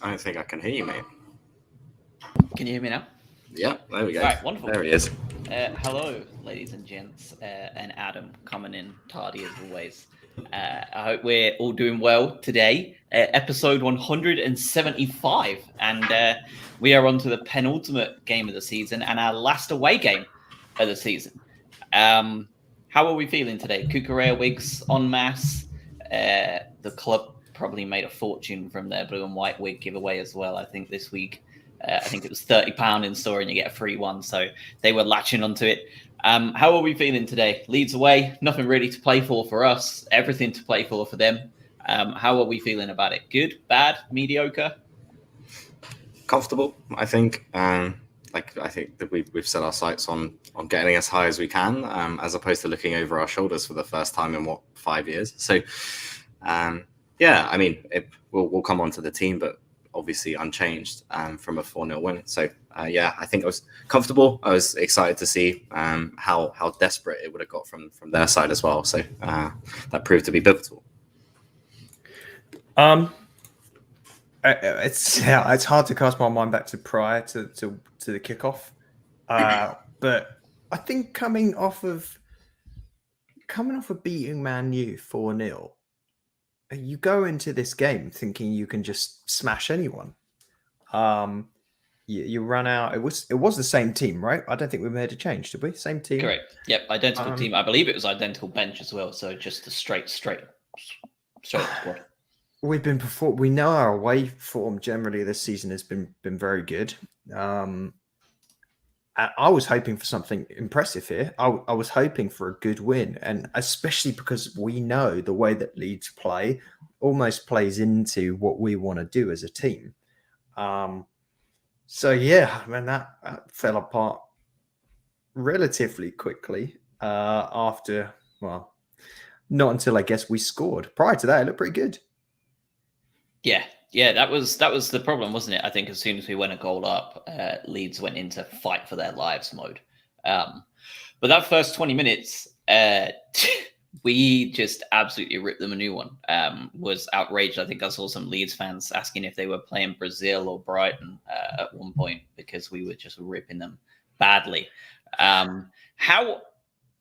I don't think I can hear you, mate. Can you hear me now? Yeah, there we go. Right, wonderful. There he is. Hello, ladies and gents, and Adam coming in tardy as always. I hope we're all doing well today. Episode 175, and we are on to the penultimate game of the season and our last away game of the season. How are we feeling today? Cucurella wigs en masse. The club probably made a fortune from their blue and white wig giveaway as well, I think, this week. I think it was £30 in store and you get a free one. So they were latching onto it. How are we feeling today? Leeds away, nothing really to play for us, everything to play for them. How are we feeling about it? Good, bad, mediocre? Comfortable, I think. I think that we've set our sights on getting as high as we can, as opposed to looking over our shoulders for the first time in 5 years. So, yeah, I mean, we'll come on to the team, but obviously unchanged from a 4-0 win. So, yeah, I think I was comfortable. I was excited to see how desperate it would have got from their side as well. So that proved to be pivotal. It's hard to cast my mind back to prior to the kickoff, but I think coming off of beating Man U 4-0, you go into this game thinking you can just smash anyone. You run out. It was the same team, right? I don't think we made a change, did we? Same team. Correct. Yep, identical team. I believe it was identical bench as well. So just the straight squad. We know our away form generally this season has been very good. I was hoping for something impressive here. I was hoping for a good win, and especially because we know the way that Leeds play almost plays into what we want to do as a team. So yeah, man, that fell apart relatively quickly after. Well, not until I guess we scored. Prior to that, it looked pretty good. Yeah, Yeah, that was the problem, wasn't it? I think as soon as we went a goal up, Leeds went into fight for their lives mode. But that first 20 minutes, we just absolutely ripped them a new one. Was outraged. I think I saw some Leeds fans asking if they were playing Brazil or Brighton at one point because we were just ripping them badly.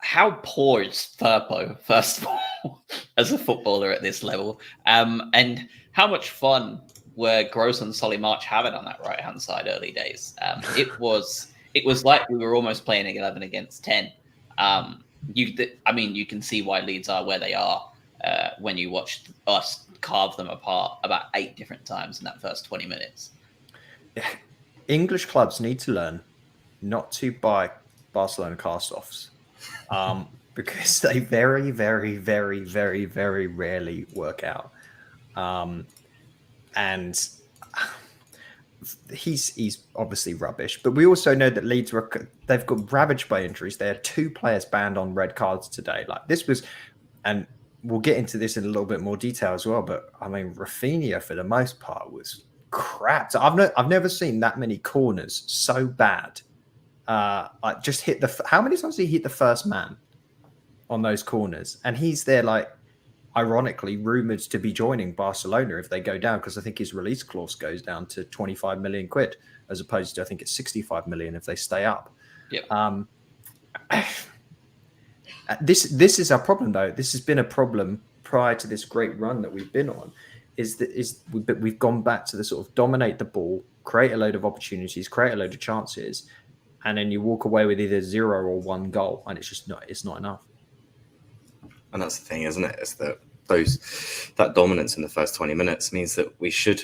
How poor is Firpo, first of all, as a footballer at this level? And how much fun were Gross and Solly March having on that right-hand side early days? It was like we were almost playing 11 against 10. You can see why Leeds are where they are when you watch us carve them apart about 8 different times in that first 20 minutes. English clubs need to learn not to buy Barcelona cast-offs because they very, very, very, very, very rarely work out. And he's obviously rubbish, but we also know that Leeds they've got ravaged by injuries. They had 2 players banned on red cards today. Like this was, and we'll get into this in a little bit more detail as well. But I mean, Rafinha for the most part was crap. So I've never seen that many corners so bad. Like just hit how many times did he hit the first man on those corners? And he's there like, ironically, rumored to be joining Barcelona if they go down, because I think his release clause goes down to 25 million quid as opposed to, I think it's 65 million if they stay up. Yep. This is our problem, though. This has been a problem prior to this great run that we've been on. We've gone back to the sort of dominate the ball, create a load of opportunities, create a load of chances, and then you walk away with either 0 or 1 goal, and it's not enough. And that's the thing, isn't it? Is that that dominance in the first 20 minutes means that we should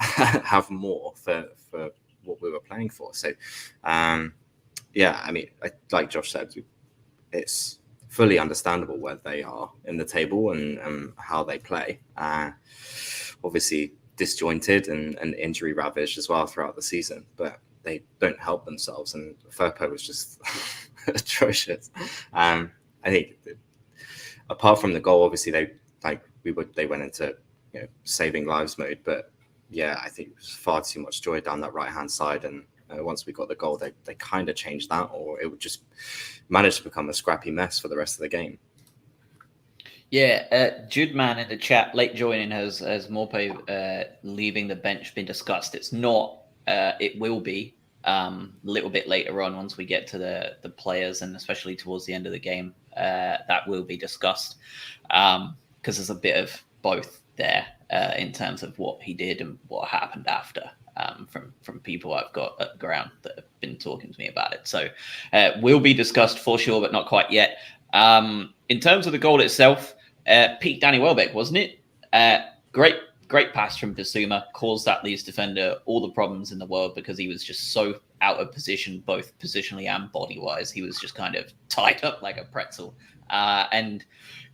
have more for what we were playing for. So, yeah, I mean, like Josh said, it's fully understandable where they are in the table and how they play. Obviously disjointed and injury ravaged as well throughout the season, but they don't help themselves. And Firpo was just atrocious. I think apart from the goal, obviously they went into saving lives mode, but yeah, I think it was far too much joy down that right hand side, and once we got the goal, they kind of changed that, or it would just manage to become a scrappy mess for the rest of the game. Yeah, Jude Man in the chat, late joining, has Morpé leaving the bench been discussed? It's not. It will be a little bit later on once we get to the players, and especially towards the end of the game. That will be discussed because there's a bit of both there in terms of what he did and what happened after from people I've got at the ground that have been talking to me about it. So will be discussed for sure, but not quite yet. In terms of the goal itself, peak Danny Welbeck, wasn't it? Great pass from Bissouma, caused that Leeds defender all the problems in the world because he was just so out of position, both positionally and body-wise. He was just kind of tied up like a pretzel. And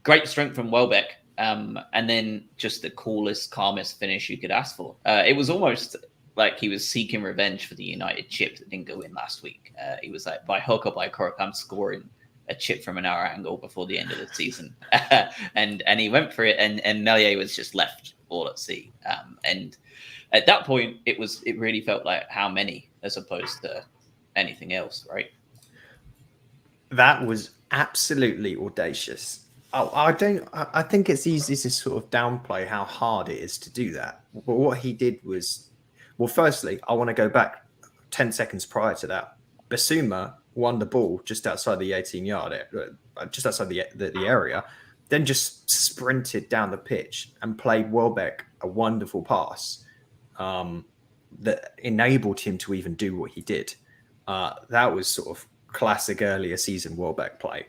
great strength from Welbeck. And then just the coolest, calmest finish you could ask for. It was almost like he was seeking revenge for the United chip that didn't go in last week. He was like, by hook or by crook, I'm scoring a chip from an hour angle before the end of the season. and he went for it, and Meslier was just left all at sea. And at that point, it really felt like how many as opposed to anything else, right? That was absolutely audacious. I think it's easy to sort of downplay how hard it is to do that. But what he did was, well, firstly, I want to go back 10 seconds prior to that. Bissouma won the ball just outside the 18-yard, just outside the area, then just sprinted down the pitch and played Welbeck a wonderful pass that enabled him to even do what he did. That was sort of classic earlier season Welbeck play.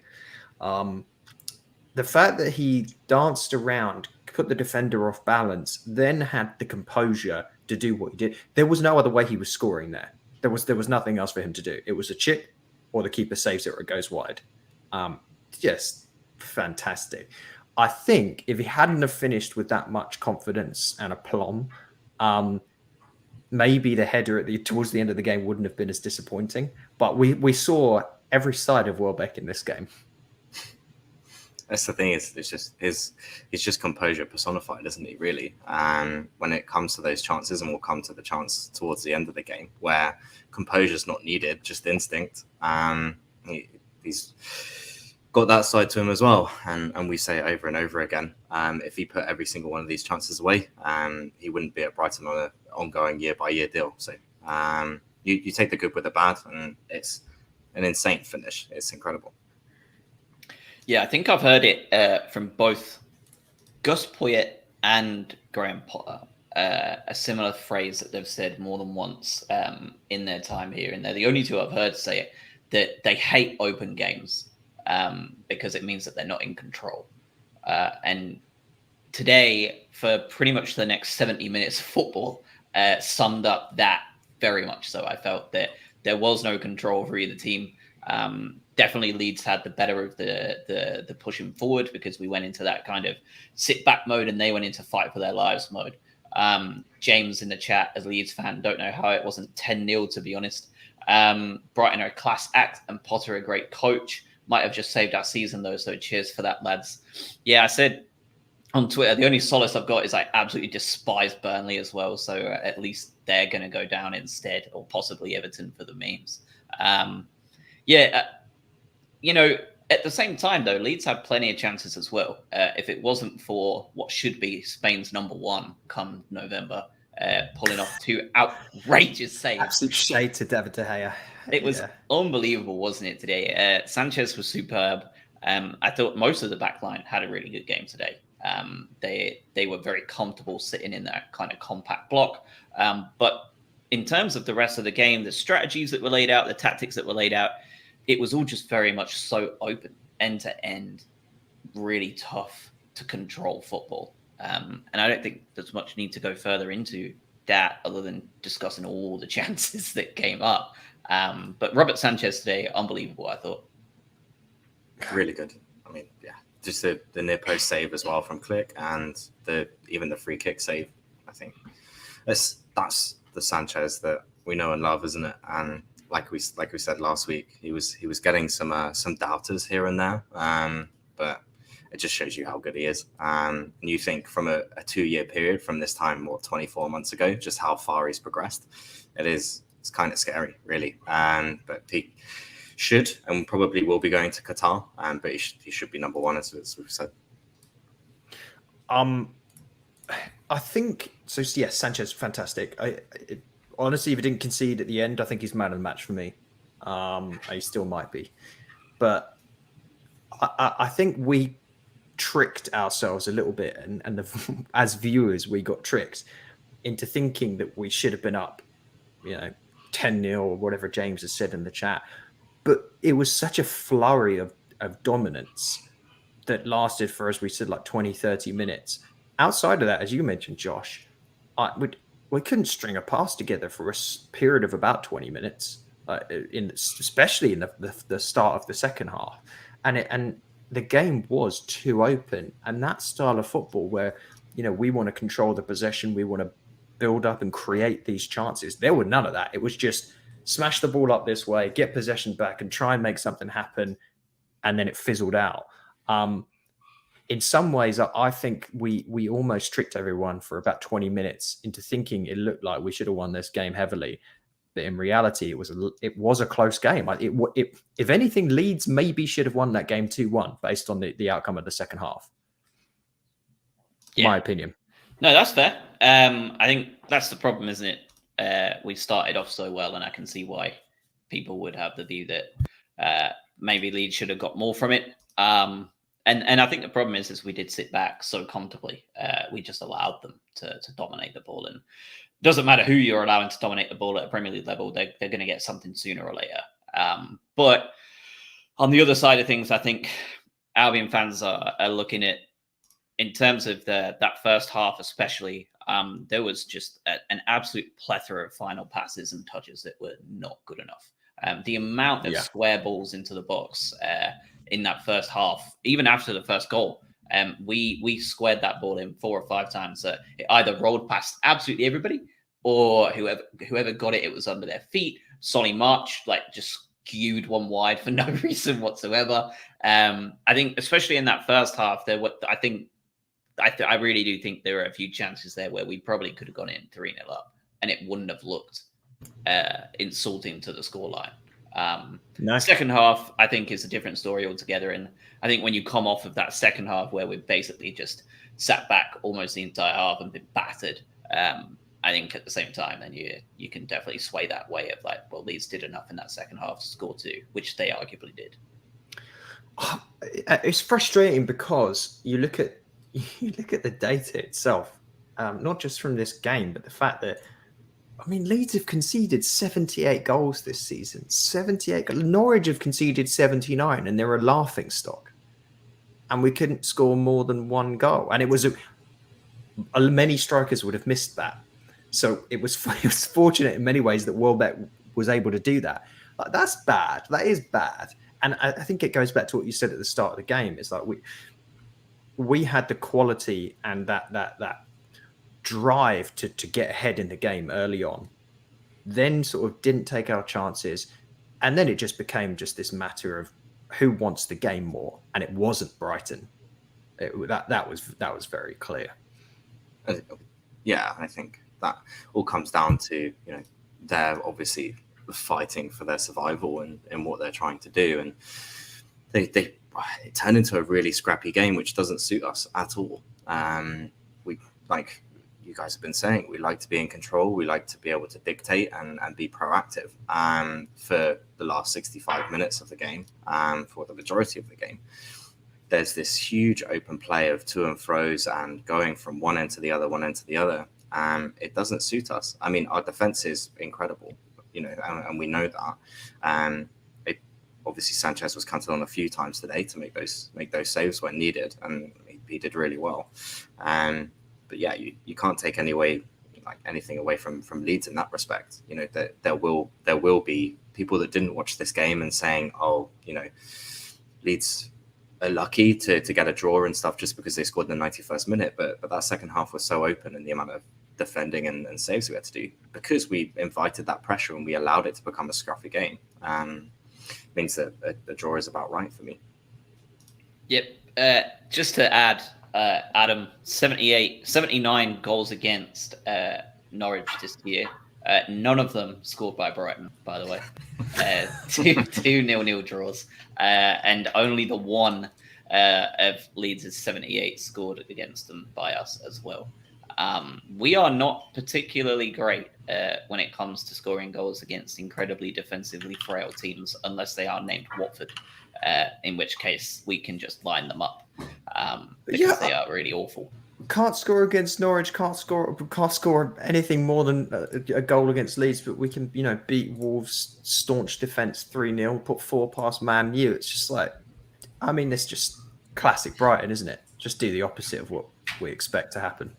The fact that he danced around, put the defender off balance, then had the composure to do what he did. There was no other way he was scoring there. There was nothing else for him to do. It was a chip or the keeper saves it or it goes wide. Just fantastic. I think if he hadn't have finished with that much confidence and aplomb, maybe the header towards the end of the game wouldn't have been as disappointing. But we saw every side of Welbeck in this game. That's the thing, is it's just he's just composure personified, isn't he, really? And when it comes to those chances, and we'll come to the chance towards the end of the game where composure's not needed, just instinct. He's got that side to him as well, and we say it over and over again. If he put every single one of these chances away, he wouldn't be at Brighton on an ongoing year-by-year deal. So you take the good with the bad, and it's an insane finish. It's incredible. Yeah, I think I've heard it from both Gus Poyet and Graham Potter, a similar phrase that they've said more than once in their time here. And they're the only two I've heard say it, that they hate open games because it means that they're not in control. And today, for pretty much the next 70 minutes of football, summed up that very much so. I felt that there was no control for either team. Definitely Leeds had the better of the pushing forward, because we went into that kind of sit back mode and they went into fight for their lives mode. James in the chat, as a Leeds fan, don't know how it wasn't 10-0, to be honest. Brighton are a class act and Potter a great coach. Might have just saved our season though, so cheers for that, lads. Yeah, I said on Twitter, the only solace I've got is I absolutely despise Burnley as well, so at least they're going to go down instead, or possibly Everton for the memes. You know, at the same time, though, Leeds had plenty of chances as well. If it wasn't for what should be Spain's number one come November, pulling off two outrageous saves. Absolute shade to David De Gea. It was unbelievable, wasn't it, today? Sanchez was superb. I thought most of the back line had a really good game today. They were very comfortable sitting in that kind of compact block. But in terms of the rest of the game, the strategies that were laid out, the tactics that were laid out, it was all just very much so open, end to end, really tough to control football. And I don't think there's much need to go further into that other than discussing all the chances that came up. But Robert Sanchez today, unbelievable, I thought. Really good. I mean, yeah, just the near post save as well from Click, and even the free kick save. I think that's the Sanchez that we know and love, isn't it? And like we said last week, he was getting some doubters here and there, but it just shows you how good he is. And you think from a 2-year period from this time, 24 months ago, just how far he's progressed. It's kind of scary, really. But he should and probably will be going to Qatar, but he should be number one, as we've said. I think so. Yes, Sanchez, fantastic. Honestly, if he didn't concede at the end, I think he's man of the match for me. He still might be, but I think we tricked ourselves a little bit, and as viewers, we got tricked into thinking that we should have been up, 10-0 or whatever James has said in the chat. But it was such a flurry of dominance that lasted for, as we said, like 20, 30 minutes. Outside of that, as you mentioned, Josh, we couldn't string a pass together for a period of about 20 minutes, especially in the start of the second half. And the game was too open. And that style of football where, we want to control the possession, we want to build up and create these chances. There were none of that. It was just smash the ball up this way, get possession back and try and make something happen. And then it fizzled out. In some ways, I think we almost tricked everyone for about 20 minutes into thinking it looked like we should have won this game heavily. But in reality, it was a close game. If anything, Leeds maybe should have won that game 2-1 based on the outcome of the second half. Yeah. My opinion. No, that's fair. I think that's the problem, isn't it? We started off so well, and I can see why people would have the view that maybe Leeds should have got more from it. And I think the problem is we did sit back so comfortably. We just allowed them to dominate the ball. And it doesn't matter who you're allowing to dominate the ball at a Premier League level, they're going to get something sooner or later. But on the other side of things, I think Albion fans are looking at, in terms of that first half especially, there was just an absolute plethora of final passes and touches that were not good enough. The amount of square balls into the box in that first half, even after the first goal, we squared that ball in 4 or 5 times. It either rolled past absolutely everybody, or whoever got it, it was under their feet. Solly March just skewed one wide for no reason whatsoever. I think, especially in that first half, I really do think there are a few chances there where we probably could have gone in 3-0 up, and it wouldn't have looked insulting to the scoreline. No. Second half, I think, is a different story altogether. And I think when you come off of that second half where we've basically just sat back almost the entire half and been battered, I think at the same time, then you can definitely sway that way of like, well, Leeds did enough in that second half to score 2, which they arguably did. It's frustrating because you look at the data itself, not just from this game, but the fact that, I mean, Leeds have conceded 78 goals this season. 78. Norwich have conceded 79, and they're a laughing stock. And we couldn't score more than 1 goal. And it was many strikers would have missed that. So it was fortunate in many ways that Welbeck was able to do that. That's bad. That is bad. And I think it goes back to what you said at the start of the game. It's like we had the quality and that drive to get ahead in the game early on, then sort of didn't take our chances, and then it just became just this matter of who wants the game more, and it wasn't Brighton. That was very clear. Yeah, I think that all comes down to, they're obviously fighting for their survival and what they're trying to do, and it turned into a really scrappy game, which doesn't suit us at all. We, like you guys have been saying, we like to be in control. We like to be able to dictate and be proactive. For the last 65 minutes of the game, for the majority of the game, there's this huge open play of to and fro's and going from one end to the other, it doesn't suit us. I mean, our defense is incredible, and we know that. Obviously Sanchez was counted on a few times today to make those saves when needed, and he did really well. But yeah, you can't take anything away from Leeds in that respect. There will be people that didn't watch this game and saying, oh, Leeds are lucky to get a draw and stuff just because they scored in the 91st minute. But that second half was so open, and the amount of defending and saves we had to do, because we invited that pressure and we allowed it to become a scruffy game, means that a draw is about right for me. Yep. Just to add, Adam, 79 goals against Norwich this year. None of them scored by Brighton, by the way. 2 0-0 draws. And only the one of Leeds' 78 scored against them by us as well. We are not particularly great when it comes to scoring goals against incredibly defensively frail teams, unless they are named Watford, in which case we can just line them up because they are really awful. Can't score against Norwich, can't score anything more than a goal against Leeds, but we can, beat Wolves' staunch defence 3-0, put 4 past Man U. It's just like, I mean, it's just classic Brighton, isn't it? Just do the opposite of what we expect to happen.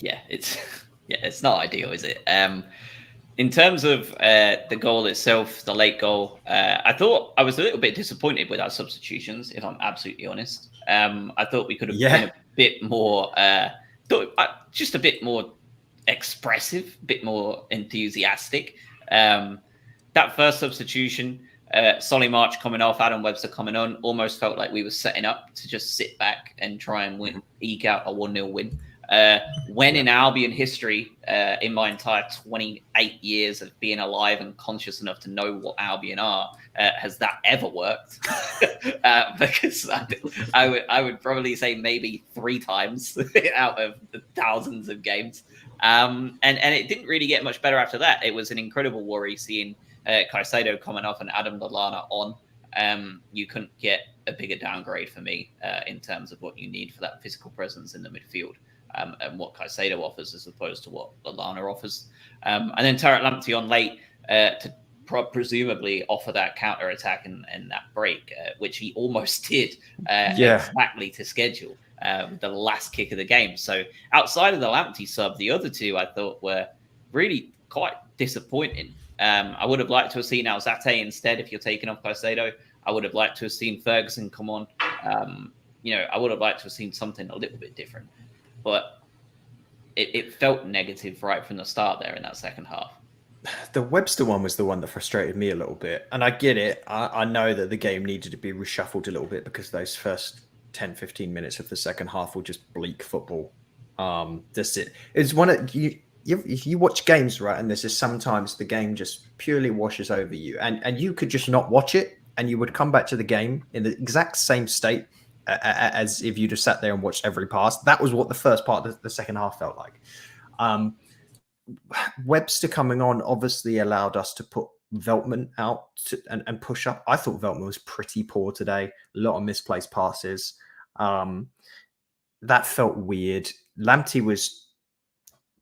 Yeah, it's not ideal, is it? In terms of the goal itself, the late goal, I thought I was a little bit disappointed with our substitutions, if I'm absolutely honest. I thought we could have been a bit more, just a bit more expressive, a bit more enthusiastic. That first substitution, Solly March coming off, Adam Webster coming on, almost felt like we were setting up to just sit back and try and eke out a 1-0 win. When in Albion history, in my entire 28 years of being alive and conscious enough to know what Albion are, has that ever worked? Because I would probably say maybe 3 times out of the thousands of games. And it didn't really get much better after that. It was an incredible worry seeing Caicedo coming off and Adam Lallana on. You couldn't get a bigger downgrade for me in terms of what you need for that physical presence in the midfield. And what Caicedo offers as opposed to what Lallana offers. And then Tarek Lamptey on late to presumably offer that counter-attack and that break, which he almost did exactly to schedule, the last kick of the game. So outside of the Lamptey sub, the other 2 I thought were really quite disappointing. I would have liked to have seen Alzate instead if you're taking off Caicedo. I would have liked to have seen Ferguson come on. I would have liked to have seen something a little bit different. But it felt negative right from the start there in that second half. The Webster one was the one that frustrated me a little bit. And I get it. I know that the game needed to be reshuffled a little bit because those first 10, 15 minutes of the second half were just bleak football. That's it. It's one of if you watch games, right, and there's just sometimes the game just purely washes over you, and you could just not watch it, and you would come back to the game in the exact same state as if you just sat there and watched every pass. That was what the first part of the second half felt like. Webster coming on obviously allowed us to put Veltman out and push up. I thought Veltman was pretty poor today. A lot of misplaced passes. That felt weird. Lamptey was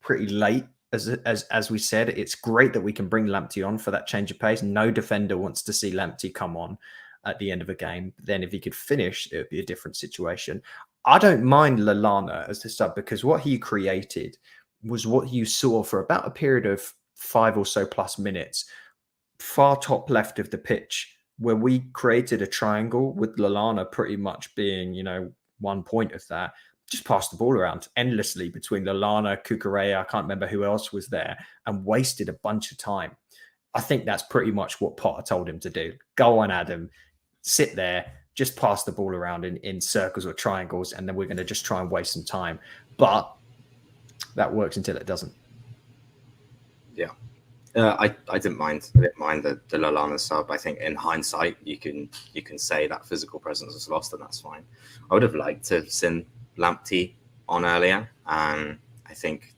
pretty late, as we said. It's great that we can bring Lamptey on for that change of pace. No defender wants to see Lamptey come on at the end of a game. Then if he could finish, it would be a different situation. I don't mind Lallana as the sub because what he created was what you saw for about a period of 5 or so plus minutes, far top left of the pitch, where we created a triangle with Lallana pretty much being, 1 point of that. Just passed the ball around endlessly between Lallana, Cucurella, I can't remember who else was there, and wasted a bunch of time. I think that's pretty much what Potter told him to do. Go on, Adam, sit there, just pass the ball around in circles or triangles, and then we're going to just try and waste some time. But that works until it doesn't. Yeah. I didn't mind. I didn't mind the Lallana sub. I think in hindsight, you can say that physical presence was lost, and that's fine. I would have liked to have seen Lamptey on earlier. I think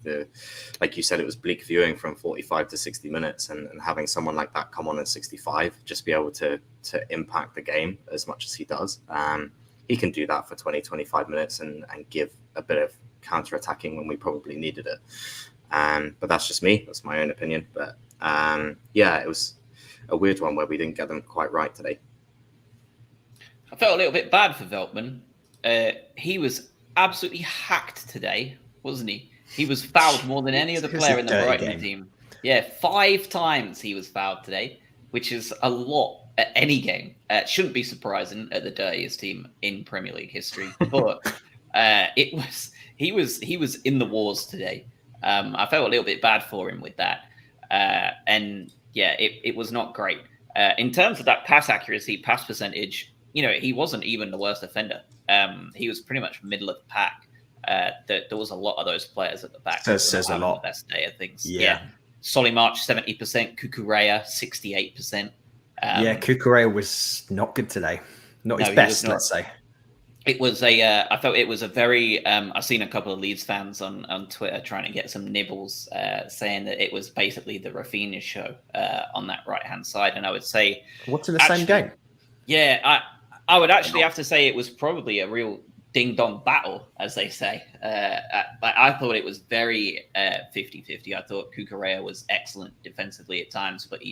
like you said, it was bleak viewing from 45 to 60 minutes, and having someone like that come on in 65, just be able to impact the game as much as he does. He can do that for 20, 25 minutes and give a bit of counter-attacking when we probably needed it. But that's just me. That's my own opinion. But it was a weird one where we didn't get them quite right today. I felt a little bit bad for Veltman. He was absolutely hacked today, wasn't he? He was fouled more than any other player in the Brighton team. Yeah, 5 times he was fouled today, which is a lot at any game. Shouldn't be surprising at the dirtiest team in Premier League history, but he was in the wars today. I felt a little bit bad for him with that, it was not great in terms of that pass accuracy, pass percentage. He wasn't even the worst offender. He was pretty much middle of the pack. There was a lot of those players at the back. Says a lot. The best day of things. Yeah. Solly March 70%, Cucurella 68%. Cucurella was not good today. Not his best, let's say. It was I felt it was a very. I've seen a couple of Leeds fans on Twitter trying to get some nibbles, saying that it was basically the Rafinha show on that right hand side, and I would say, what's in the same game? Yeah, I would actually have to say it was probably a real ding dong battle, as they say. I thought it was very 50-50. I thought Cucurella was excellent defensively at times, but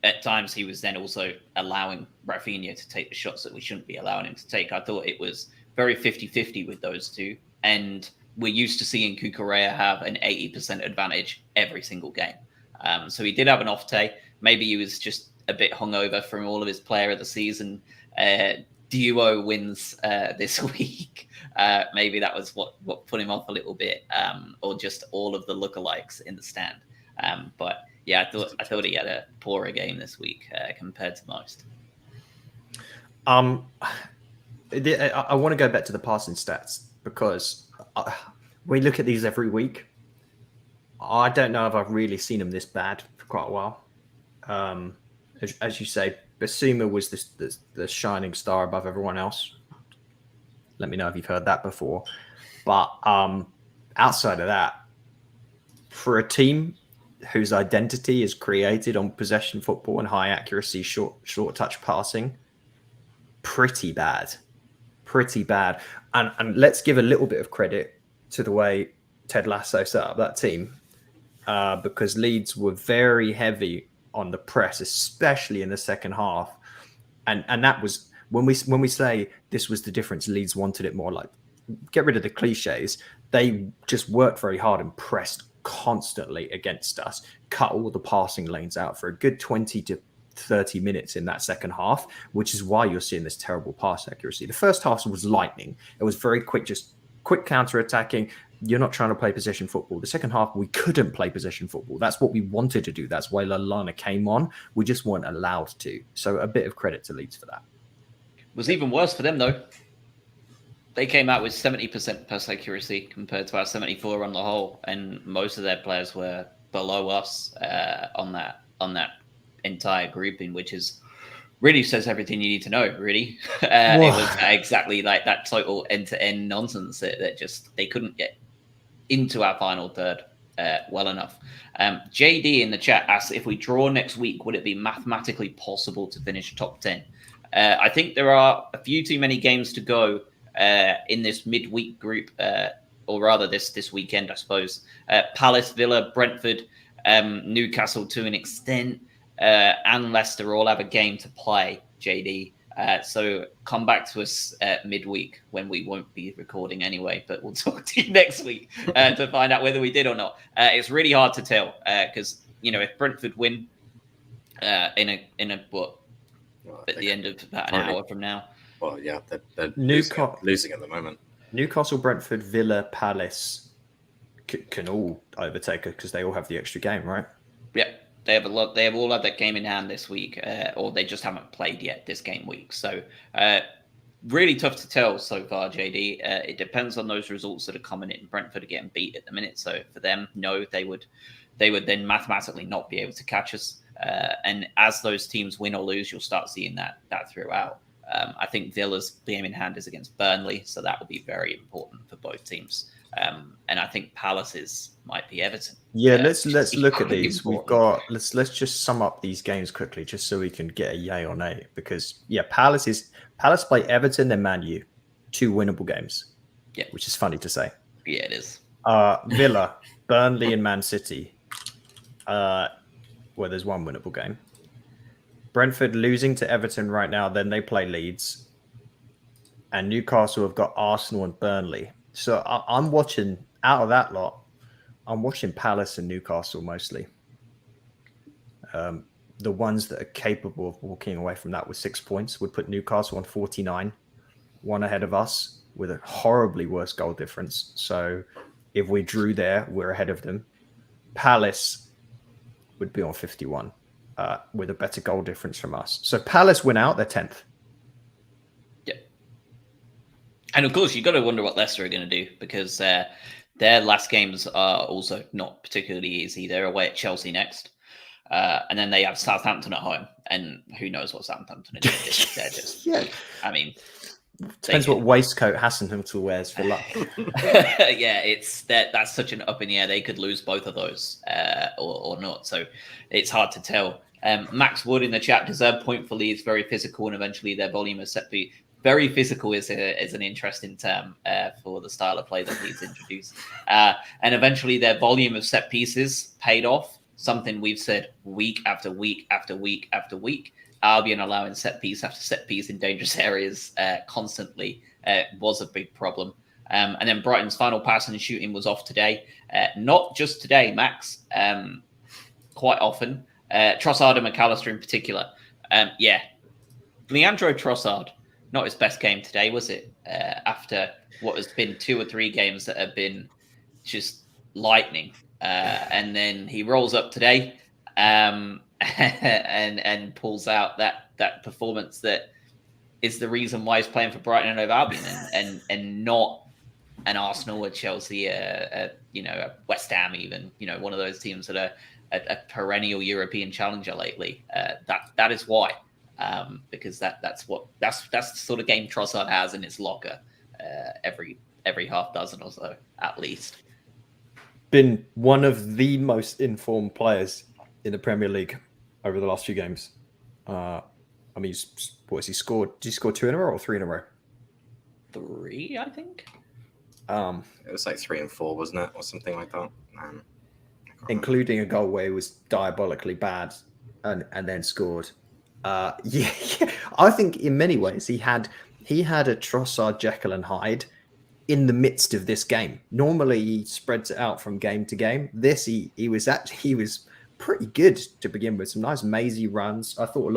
at times he was then also allowing Rafinha to take the shots that we shouldn't be allowing him to take. I thought it was very 50-50 with those two. And we're used to seeing Cucurella have an 80% advantage every single game. So he did have an off day. Maybe he was just a bit hungover from all of his player of the season duo wins this week. Maybe that was what put him off a little bit, or just all of the lookalikes in the stand. But yeah, I thought he had a poorer game this week compared to most. I want to go back to the passing stats because we look at these every week. I don't know if I've really seen them this bad for quite a while. As you say, Basuma was the shining star above everyone else. Let me know if you've heard that before. But outside of that, for a team whose identity is created on possession football and high accuracy, short touch passing, pretty bad. And let's give a little bit of credit to the way Ted Lasso set up that team, because Leeds were very heavy on the press, especially in the second half. And that was when we say this was the difference. Leeds wanted it more like, get rid of the cliches. They just worked very hard and pressed constantly against us, cut all the passing lanes out for a good 20 to 30 minutes in that second half, which is why you're seeing this terrible pass accuracy. The first half was lightning. It was very quick, just quick counter-attacking. you're not trying to play possession football. The second half, we couldn't play possession football. That's what we wanted to do. That's why Lallana came on. We just weren't allowed to. So a bit of credit to Leeds for that. It was even worse for them, though. They came out with 70% pass accuracy compared to our 74 on the whole, and most of their players were below us on that entire grouping, which is really says everything you need to know. Really, it was exactly like that total end-to-end nonsense that just they couldn't get into our final third well enough. JD in the chat asks, if we draw next week, would it be mathematically possible to finish top 10? I think there are a few too many games to go in this midweek group, or rather this weekend, I suppose. Palace, Villa, Brentford, Newcastle to an extent, and Leicester all have a game to play, JD. So come back to us midweek when we won't be recording anyway, but we'll talk to you next week to find out whether we did or not. It's really hard to tell because, if Brentford win in a what, at the end of about an hour from now. Well, yeah, they're losing at the moment. Newcastle, Brentford, Villa, Palace can all overtake us because they all have the extra game, right? Yeah, they have a lot. They have all had that game in hand this week, or they just haven't played yet this game week. So, really tough to tell so far, JD. It depends on those results that are coming in. Brentford are getting beat at the minute, so for them, no, they would then mathematically not be able to catch us. And as those teams win or lose, you'll start seeing that throughout. I think Villa's game in hand is against Burnley, so that will be very important for both teams. And I think Palace's might be Everton. Yeah, let's look at these. We've got let's just sum up these games quickly, just so we can get a yay or nay. Because Palace play Everton and Man U, 2 winnable games. Yeah, which is funny to say. Yeah, it is. Villa, Burnley, and Man City. Well, there's 1 winnable game. Brentford losing to Everton right now, then they play Leeds. And Newcastle have got Arsenal and Burnley. So I'm watching, out of that lot, I'm watching Palace and Newcastle mostly. The ones that are capable of walking away from that with 6 points would put Newcastle on 49, 1 ahead of us with a horribly worse goal difference. So if we drew there, we're ahead of them. Palace would be on 51. With a better goal difference from us. So Palace win out, they're 10th. Yeah. And of course, you've got to wonder what Leicester are going to do because their last games are also not particularly easy. They're away at Chelsea next. And then they have Southampton at home. And who knows what Southampton are doing. They're just, I mean... Depends what waistcoat Hasenhüttl wears for luck. Yeah, that's such an up in the air. They could lose both of those or not. So it's hard to tell. Max Wood in the chat, deserved point for Leeds, very physical, and eventually their volume is set to be very physical is an interesting term for the style of play that Leeds introduced. And eventually their volume of set pieces paid off, something we've said week after week after week after week. Albion allowing set piece after set piece in dangerous areas constantly was a big problem. And then Brighton's final pass and shooting was off today. Not just today, Max. Quite often. Trossard and McAllister in particular. Leandro Trossard, not his best game today, was it? After what has been 2 or 3 games that have been just lightning. And then he rolls up today. And pulls out that performance that is the reason why he's playing for Brighton and Hove Albion and not an Arsenal or Chelsea, a West Ham even, one of those teams that are a perennial European challenger lately. That is why, because that's the sort of game Trossard has in its locker every half dozen or so at least. Been one of the most informed players in the Premier League over the last few games. What has he scored? Did he score 2 in a row or 3 in a row? 3, I think. It was like 3 and 4, wasn't it, or something like that? Including a goal where he was diabolically bad and then scored. I think in many ways he had a Trossard, Jekyll and Hyde in the midst of this game. Normally he spreads it out from game to game. This he was pretty good to begin with. Some nice mazy runs. I thought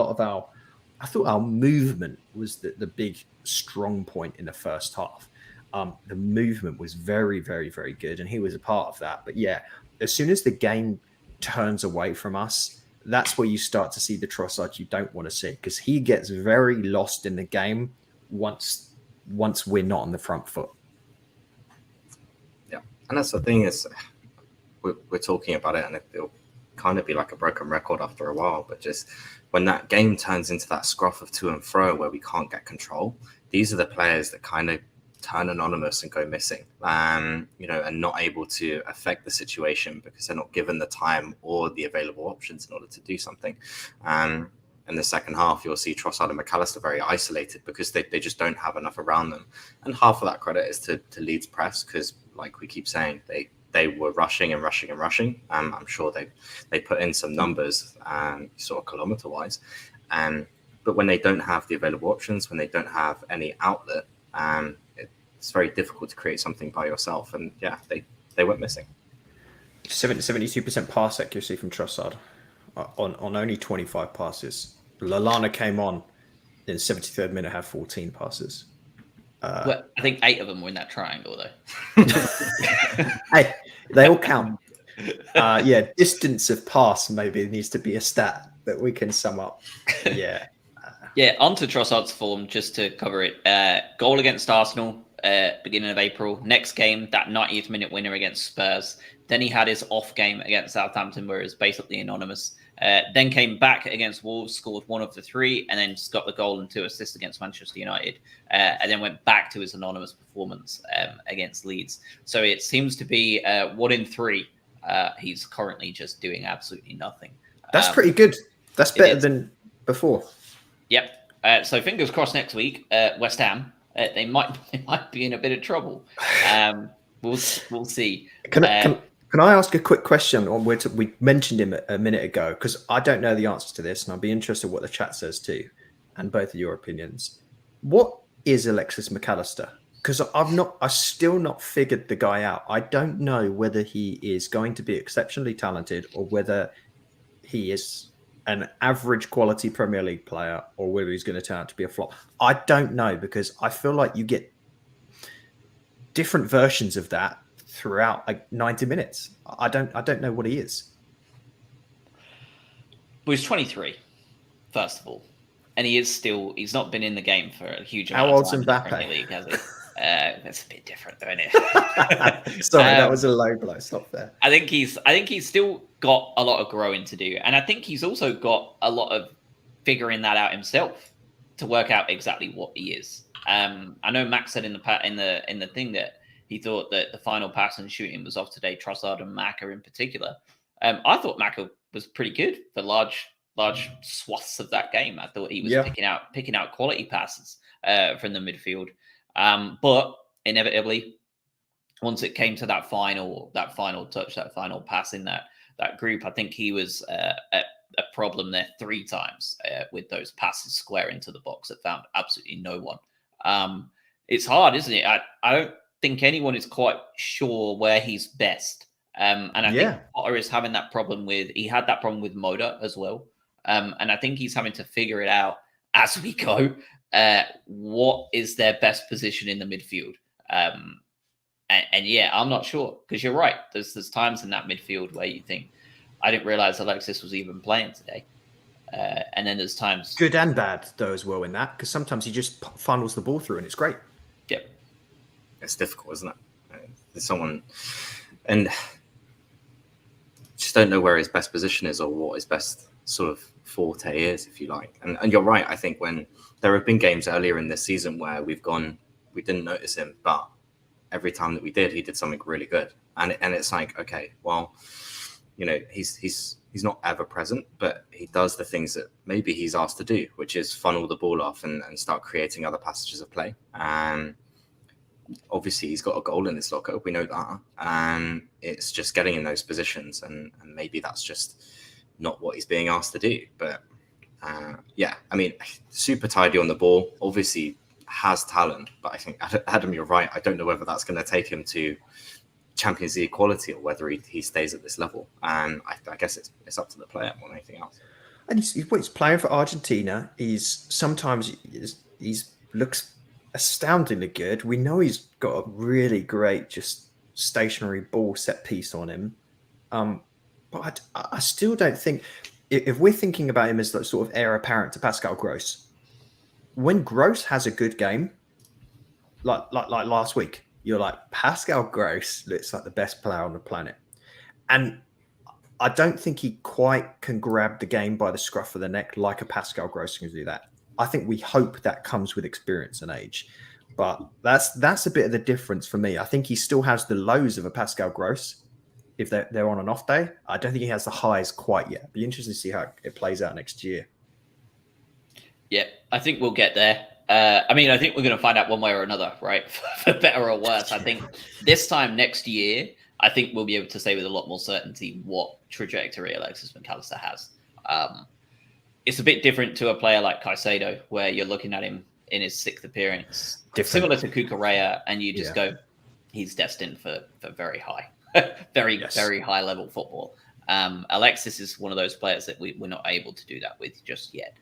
our movement was the big strong point in the first half. The movement was very, very, very good, and he was a part of that. But yeah, as soon as the game turns away from us, that's where you start to see the Trossard you don't want to see, because he gets very lost in the game once we're not on the front foot. Yeah, and that's the thing is, we're talking about it, and it'll kind of be like a broken record after a while. But just when that game turns into that scruff of to and fro where we can't get control, these are the players that kind of turn anonymous and go missing, and not able to affect the situation because they're not given the time or the available options in order to do something. In the second half, you'll see Trossard and McAllister very isolated because they just don't have enough around them. And half of that credit is to Leeds press, because like we keep saying, they were rushing and rushing and rushing. I'm sure they put in some numbers, sort of kilometer wise. But when they don't have the available options, when they don't have any outlet, it's very difficult to create something by yourself. And yeah, they went missing. 72% pass accuracy from Trossard on only 25 passes. Lallana came on in the 73rd minute, had 14 passes. Well, I think 8 of them were in that triangle, though. Hey, they all count. Yeah, distance of pass maybe needs to be a stat that we can sum up. Yeah. Yeah, onto Trossard's form, just to cover it. Goal against Arsenal, beginning of April. Next game, that 90th minute winner against Spurs. Then he had his off game against Southampton, where it was basically anonymous. Then came back against Wolves, scored 1 of the 3, and then got the goal and 2 assists against Manchester United. And then went back to his anonymous performance against Leeds. So it seems to be 1 in 3. He's currently just doing absolutely nothing. That's pretty good. That's better than before. Yep. So fingers crossed next week, West Ham, they might be in a bit of trouble. We'll see. Can I ask a quick question on where we mentioned him a minute ago, because I don't know the answer to this, and I'd be interested what the chat says too, and both of your opinions. What is Alexis McAllister? Because I've still not figured the guy out. I don't know whether he is going to be exceptionally talented or whether he is an average quality Premier League player or whether he's going to turn out to be a flop. I don't know, because I feel like you get different versions of that throughout like 90 minutes. I don't know what he is. Well, he's 23, first of all. And he's not been in the game for a huge amount How of old's time in the Mbappe? Premier League, has he? That's a bit different, though, isn't it? Sorry, that was a low blow. Stop there. I think he's still got a lot of growing to do, and I think he's also got a lot of figuring that out himself to work out exactly what he is. I know Max said in the thing that he thought that the final pass and shooting was off today, Trossard and Maka in particular. I thought Maka was pretty good for large swaths of that game. I thought he was picking out quality passes from the midfield. But inevitably, once it came to that final touch, that final pass in that group, I think he was a problem there 3 times with those passes square into the box that found absolutely no one. It's hard, isn't it? I don't think anyone is quite sure where he's best. And I think Potter is having that problem he had that problem with Moda as well. And I think he's having to figure it out as we go. What is their best position in the midfield? And yeah, I'm not sure, because you're right. There's times in that midfield where you think, I didn't realize Alexis was even playing today. And then there's times good and bad though as well in that, because sometimes he just funnels the ball through and it's great. Yep. It's difficult, isn't it? There's someone, and just don't know where his best position is or what his best sort of forte is, if you like. And you're right. I think when there have been games earlier in this season where we didn't notice him, but every time that we did, he did something really good. And it's like, okay, well, he's not ever present, but he does the things that maybe he's asked to do, which is funnel the ball off and start creating other passages of play. And obviously he's got a goal in his locker. We know that. And it's just getting in those positions. And maybe that's just not what he's being asked to do. But yeah, I mean, super tidy on the ball, obviously has talent, but I think, Adam, you're right. I don't know whether that's going to take him to Champions League quality or whether he stays at this level. And I guess it's up to the player more than anything else. And he's playing for Argentina. He's sometimes looks astoundingly good. We know he's got a really great just stationary ball set piece on him. But I still don't think if we're thinking about him as the sort of heir apparent to Pascal Gross, when Gross has a good game, like last week, you're like Pascal Gross looks like the best player on the planet, and I don't think he quite can grab the game by the scruff of the neck like a Pascal Gross can do that. I think we hope that comes with experience and age, but that's a bit of the difference for me. I think he still has the lows of a Pascal Gross if they're on an off day. I don't think he has the highs quite yet. Be interesting to see how it plays out next year. Yeah, I think we'll get there. I mean, I think we're going to find out one way or another, right? For better or worse. I think this time next year, I think we'll be able to say with a lot more certainty what trajectory Alexis McAllister has. It's a bit different to a player like Caicedo, where you're looking at him in his 6th appearance, similar to Cucurella, and you just go, he's destined for very high, very high level football. Alexis is one of those players that we're not able to do that with just yet.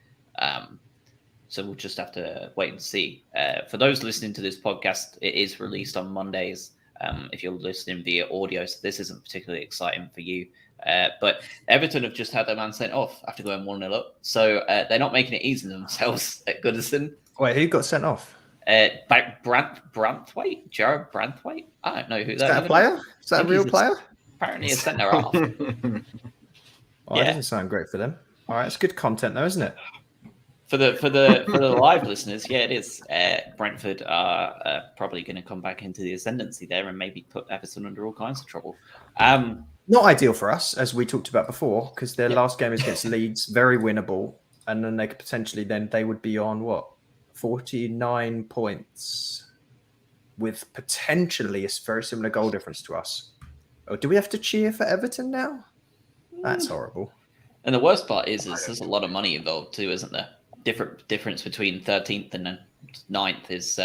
So we'll just have to wait and see. For those listening to this podcast, it is released on Mondays. If you're listening via audio, so this isn't particularly exciting for you. But Everton have just had their man sent off after going 1-0 up. So they're not making it easy themselves at Goodison. Wait, who got sent off? Branthwaite? Jared Branthwaite? I don't know who that is. Is that a player? Is that a real player? Apparently a centre half. That doesn't sound great for them. All right, it's good content though, isn't it? For the live listeners, yeah, it is. Brentford are probably going to come back into the ascendancy there and maybe put Everton under all kinds of trouble. Not ideal for us, as we talked about before, because their last game is against Leeds, very winnable, and then they could potentially they would be on 49 points, with potentially a very similar goal difference to us. Oh, do we have to cheer for Everton now? That's horrible. And the worst part is there's a lot of money involved too, isn't there? Difference between 13th and 9th is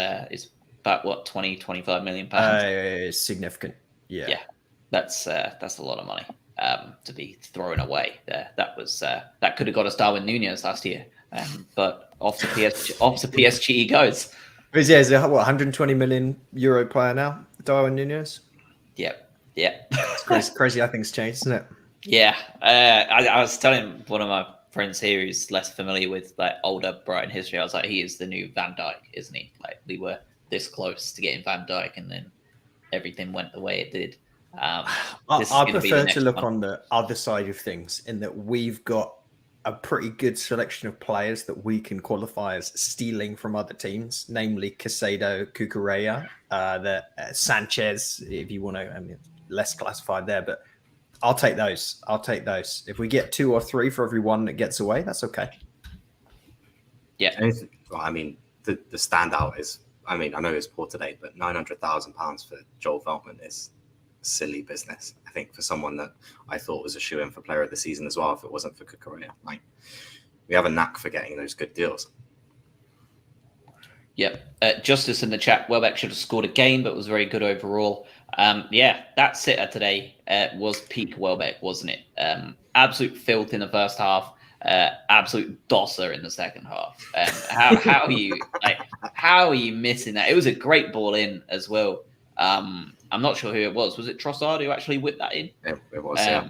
about 20-25 million pounds. Significant. Yeah. That's a lot of money to be thrown away there. That could have got us Darwin Núñez last year, but off to PSG he goes. Is he 120 million euro player now, Darwin Núñez? Yeah. It's crazy how things change, isn't it? Yeah. I was telling one of my friends here who's less familiar with older Brighton history, I was like, he is the new Van Dijk, isn't he? Like, we were this close to getting Van Dijk, and then everything went the way it did. I prefer to look on the other side of things, in that we've got a pretty good selection of players that we can qualify as stealing from other teams, namely Caicedo, Cucurella, Sanchez, if you want to. I mean, less classified there, but I'll take those. If we get 2 or 3 for every one that gets away, that's okay. Yeah. I mean, the standout is, I mean, I know it's poor today, but £900,000 for Joel Veltman is silly business. I think for someone that I thought was a shoe-in for player of the season as well, if it wasn't for Cucurella. Like, we have a knack for getting those good deals. Yep. Justice in the chat, Welbeck should have scored again, but was very good overall. That sitter today was peak Welbeck, wasn't it? Absolute filth in the first half, absolute dosser in the second half. How are you missing that? It was a great ball in as well. I'm not sure who it was. Was it Trossard who actually whipped that in? Yeah, it was. Yeah.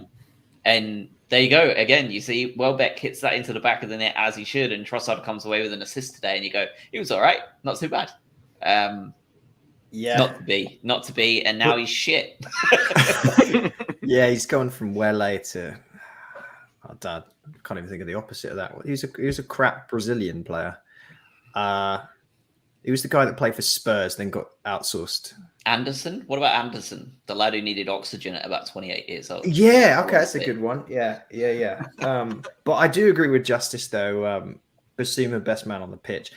And there you go. Again, you see Welbeck hits that into the back of the net as he should, and Trossard comes away with an assist today, and you go, he was all right, not too bad. Not to be, and now he's shit. Yeah, he's gone from Wele to Dad. I can't even think of the opposite of that. He was a crap Brazilian player. He was the guy that played for Spurs, then got outsourced. Anderson? What about Anderson? The lad who needed oxygen at about 28 years old. Yeah, okay, that's a good one. Yeah. But I do agree with Justice, though. Basuma, best man on the pitch.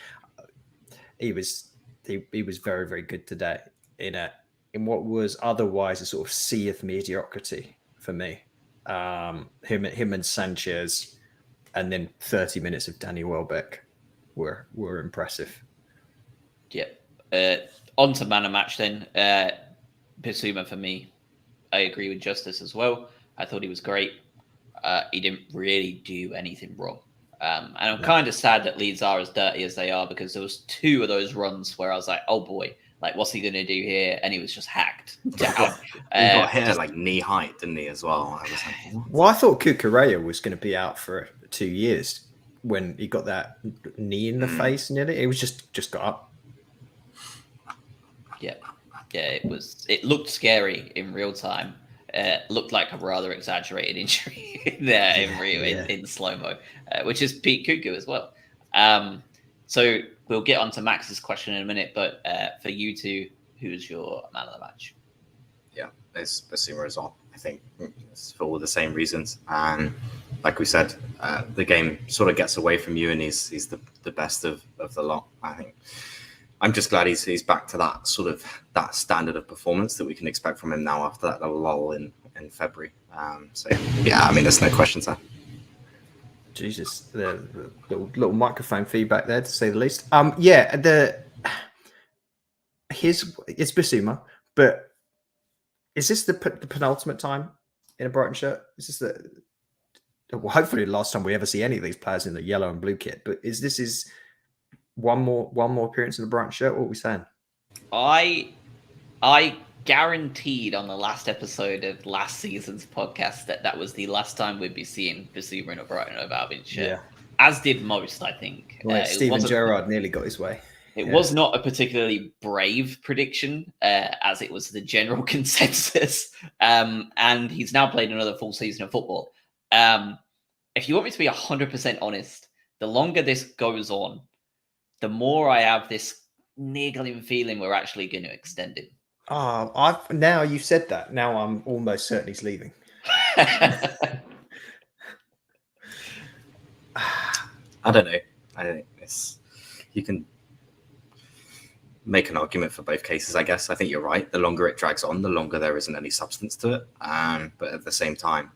He was very, very good today in what was otherwise a sort of sea of mediocrity for me. Him and Sanchez, and then 30 minutes of Danny Welbeck were impressive. Yeah. On to man of match then. Bissouma for me. I agree with Justice as well. I thought he was great. He didn't really do anything wrong. And I'm kind of sad that Leeds are as dirty as they are, because there was 2 of those runs where I was like, oh boy, like what's he going to do here? And he was just hacked down. He got hit at like knee height, didn't he, as well? I was like, what? Well, I thought Kukureya was going to be out for 2 years when he got that knee in the face nearly. It was just got up. Yeah, it looked scary in real time. Looked like a rather exaggerated injury there in slow-mo, which is Pete Cuckoo as well. So we'll get on to Max's question in a minute, but for you two, who's your man of the match? Yeah, it's Basuma as well. I think it's for all the same reasons. And like we said, the game sort of gets away from you, and he's the best of the lot. I think I'm just glad he's back to that sort of that standard of performance that we can expect from him now after that lull in February. So yeah, I mean, there's no questions there. Jesus, the little microphone feedback there, to say the least. It's Basuma, but is this the penultimate time in a Brighton shirt? Is this well, hopefully the last time we ever see any of these players in the yellow and blue kit? But is this one more appearance in the Brighton shirt? What are we saying? I guaranteed on the last episode of last season's podcast that was the last time we'd be seeing Basuma in a Brighton of Albion shirt. Yeah. As did most, I think. Well, Steven Gerrard nearly got his way. It was not a particularly brave prediction, as it was the general consensus. And he's now played another full season of football. If you want me to be 100% honest, the longer this goes on, the more I have this niggling feeling we're actually going to extend it. Now you said that. Now I'm almost certain he's leaving. I don't know. I think you can make an argument for both cases, I guess. I think you're right. The longer it drags on, the longer there isn't any substance to it. But at the same time,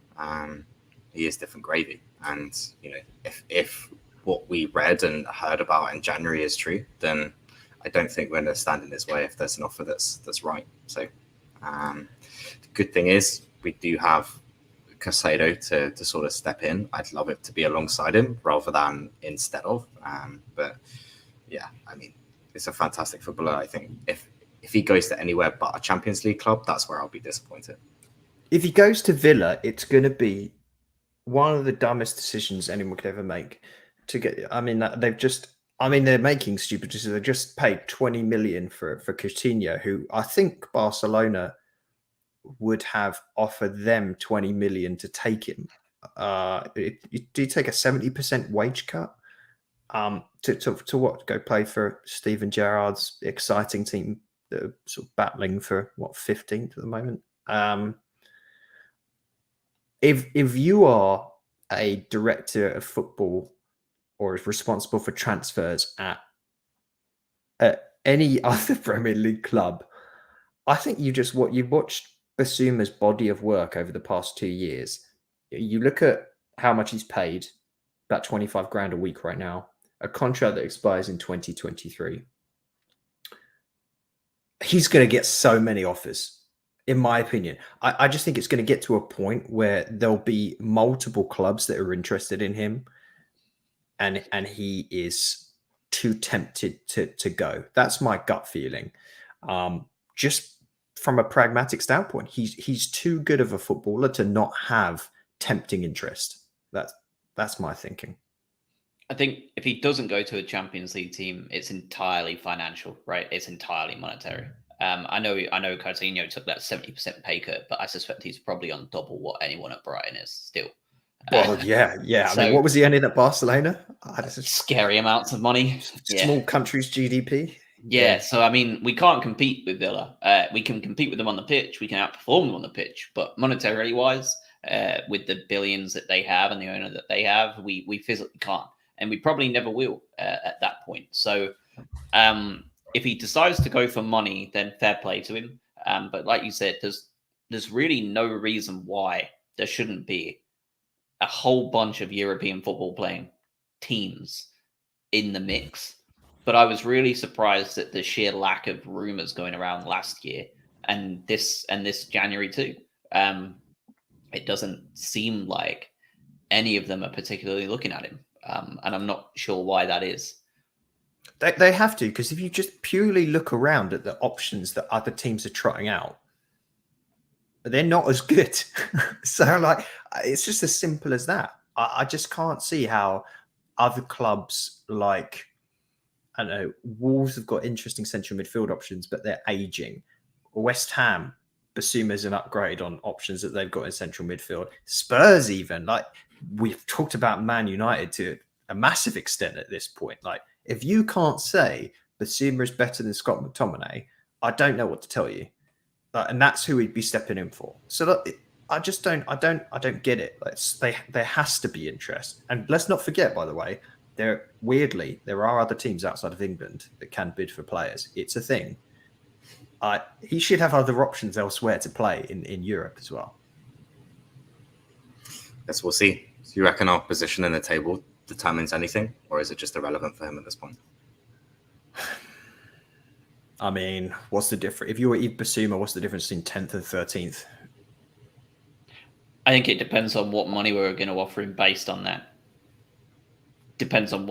he is different gravy. And you know, if what we read and heard about in January is true, then I don't think we're going to stand in his way if there's an offer that's right. So the good thing is we do have Casado to sort of step in. I'd love it to be alongside him rather than instead of. But yeah, I mean, it's a fantastic footballer. I think if he goes to anywhere but a Champions League club, that's where I'll be disappointed. If he goes to Villa, it's going to be one of the dumbest decisions anyone could ever make. They're making stupid decisions. They just paid 20 million for Coutinho, who I think Barcelona would have offered them 20 million to take him. Do you take a 70% wage cut to what? Go play for Steven Gerrard's exciting team that are sort of battling for 15th at the moment. If you are a director of football or is responsible for transfers at any other Premier League club, I think you've watched Basuma's body of work over the past 2 years. You look at how much he's paid, about 25 grand a week right now, a contract that expires in 2023. He's going to get so many offers, in my opinion. I just think it's going to get to a point where there'll be multiple clubs that are interested in him, and he is too tempted to go. That's my gut feeling. Just from a pragmatic standpoint, he's too good of a footballer to not have tempting interest. That's my thinking. I think if he doesn't go to a Champions League team, it's entirely financial, right? It's entirely monetary. I know Coutinho took that 70% pay cut, but I suspect he's probably on double what anyone at Brighton is still. Well, yeah. So, I mean, what was he earning at Barcelona? Scary amounts of money. Small country's GDP. Yeah, so I mean, we can't compete with Villa. We can compete with them on the pitch. We can outperform them on the pitch, but monetarily wise, with the billions that they have and the owner that they have, we physically can't, and we probably never will at that point. So, if he decides to go for money, then fair play to him. But like you said, there's really no reason why there shouldn't be a whole bunch of European football playing teams in the mix. But I was really surprised at the sheer lack of rumors going around last year and this January too. It doesn't seem like any of them are particularly looking at him. and I'm not sure why that is. They have to, because if you just purely look around at the options that other teams are trotting out, they're not as good. So, like, it's just as simple as that. I just can't see how other clubs, like, I don't know, Wolves have got interesting central midfield options, but they're aging. West Ham, Basuma's an upgrade on options that they've got in central midfield. Spurs, even, like, we've talked about Man United to a massive extent at this point. Like, if you can't say Basuma is better than Scott McTominay, I don't know what to tell you. And that's who he'd be stepping in for. So look, I don't get it. There has to be interest. And let's not forget, by the way, there are other teams outside of England that can bid for players. It's a thing. He should have other options elsewhere to play in Europe as well. Guess we'll see. Do you reckon our position in the table determines anything, or is it just irrelevant for him at this point? I mean, what's the difference? If you were Yves Bissouma, what's the difference between 10th and 13th? I think it depends on what money we're going to offer him based on that. Depends on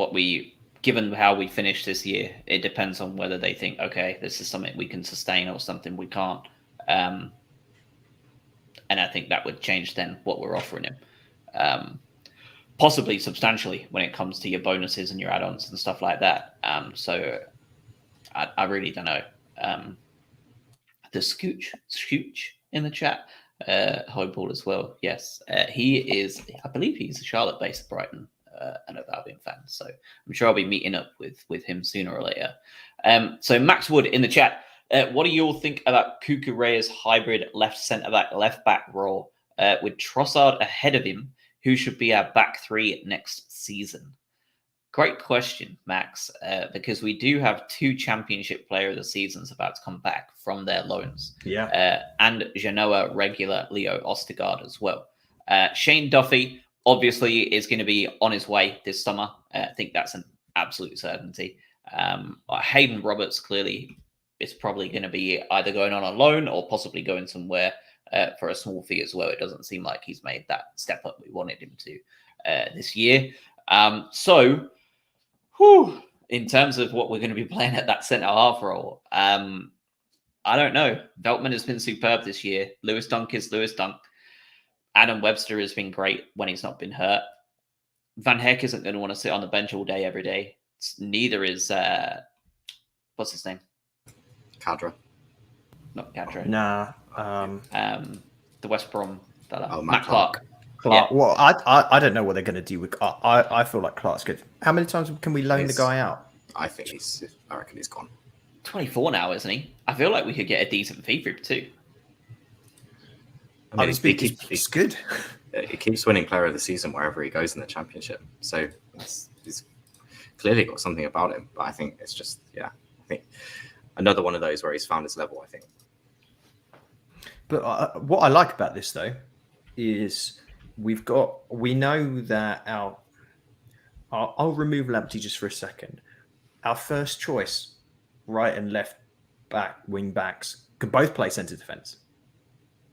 given how we finish this year, it depends on whether they think, okay, this is something we can sustain or something we can't. And I think that would change then what we're offering him. Possibly substantially when it comes to your bonuses and your add-ons and stuff like that. So I really don't know. The Scooch in the chat. Hi, Paul, as well. Yes, he is. I believe he's a Charlotte-based Brighton and a Albion fan. So I'm sure I'll be meeting up with him sooner or later. So Max Wood in the chat. What do you all think about Cucurella's hybrid left centre back, left back role with Trossard ahead of him? Who should be our back three next season? Great question, Max, because we do have 2 championship player of the seasons about to come back from their loans. Yeah. And Genoa regular Leo Ostigard as well. Shane Duffy obviously is going to be on his way this summer. I think that's an absolute certainty. Hayden Roberts clearly is probably going to be either going on a loan or possibly going somewhere for a small fee as well. It doesn't seem like he's made that step up we wanted him to this year. In terms of what we're going to be playing at that centre half role, I don't know. Veltman has been superb this year. Lewis Dunk is Lewis Dunk. Adam Webster has been great when he's not been hurt. Van Heck isn't going to want to sit on the bench all day, every day. Neither is, what's his name? Cadra. Not Cadra. Nah. The West Brom fella. Oh, Matt Clark. Clark. Yeah. Well, I don't know what they're going to do with. I feel like Clark's good. How many times can we loan the guy out? I reckon he's gone. 24 now, isn't he? I feel like we could get a decent fee for him too. I mean, He's good. He keeps winning Player of the Season wherever he goes in the Championship. So he's clearly got something about him. But I think it's just, I think another one of those where he's found his level, I think. But what I like about this, though, is we know that I'll remove Lamptey just for a second. Our first choice, right and left back, wing backs, can both play centre defence.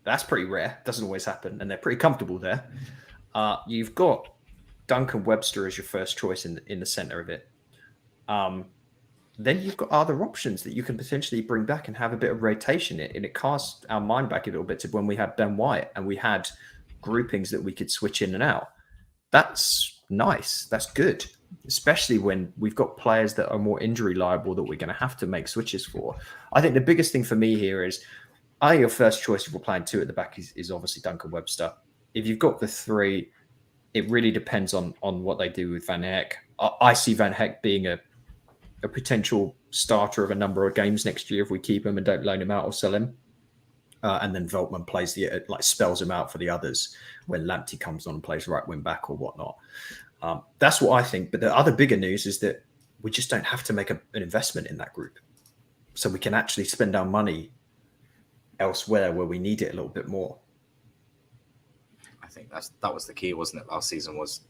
That's pretty rare. Doesn't always happen. And they're pretty comfortable there. You've got Duncan Webster as your first choice in the centre of it. Then you've got other options that you can potentially bring back and have a bit of rotation in. And it casts our mind back a little bit to when we had Ben White and we had groupings that we could switch in and out. That's nice. That's good. Especially when we've got players that are more injury liable that we're going to have to make switches for. I think the biggest thing for me here is your first choice if we're playing 2 at the back is obviously Duncan Webster. If you've got the 3, it really depends on what they do with Van Heck. I see Van Heck being a potential starter of a number of games next year if we keep him and don't loan him out or sell him. And then Veltman plays spells him out for the others when Lamptey comes on and plays right wing back or whatnot. That's what I think. But the other bigger news is that we just don't have to make an investment in that group. So we can actually spend our money elsewhere where we need it a little bit more. I think that was the key, wasn't it? Last season was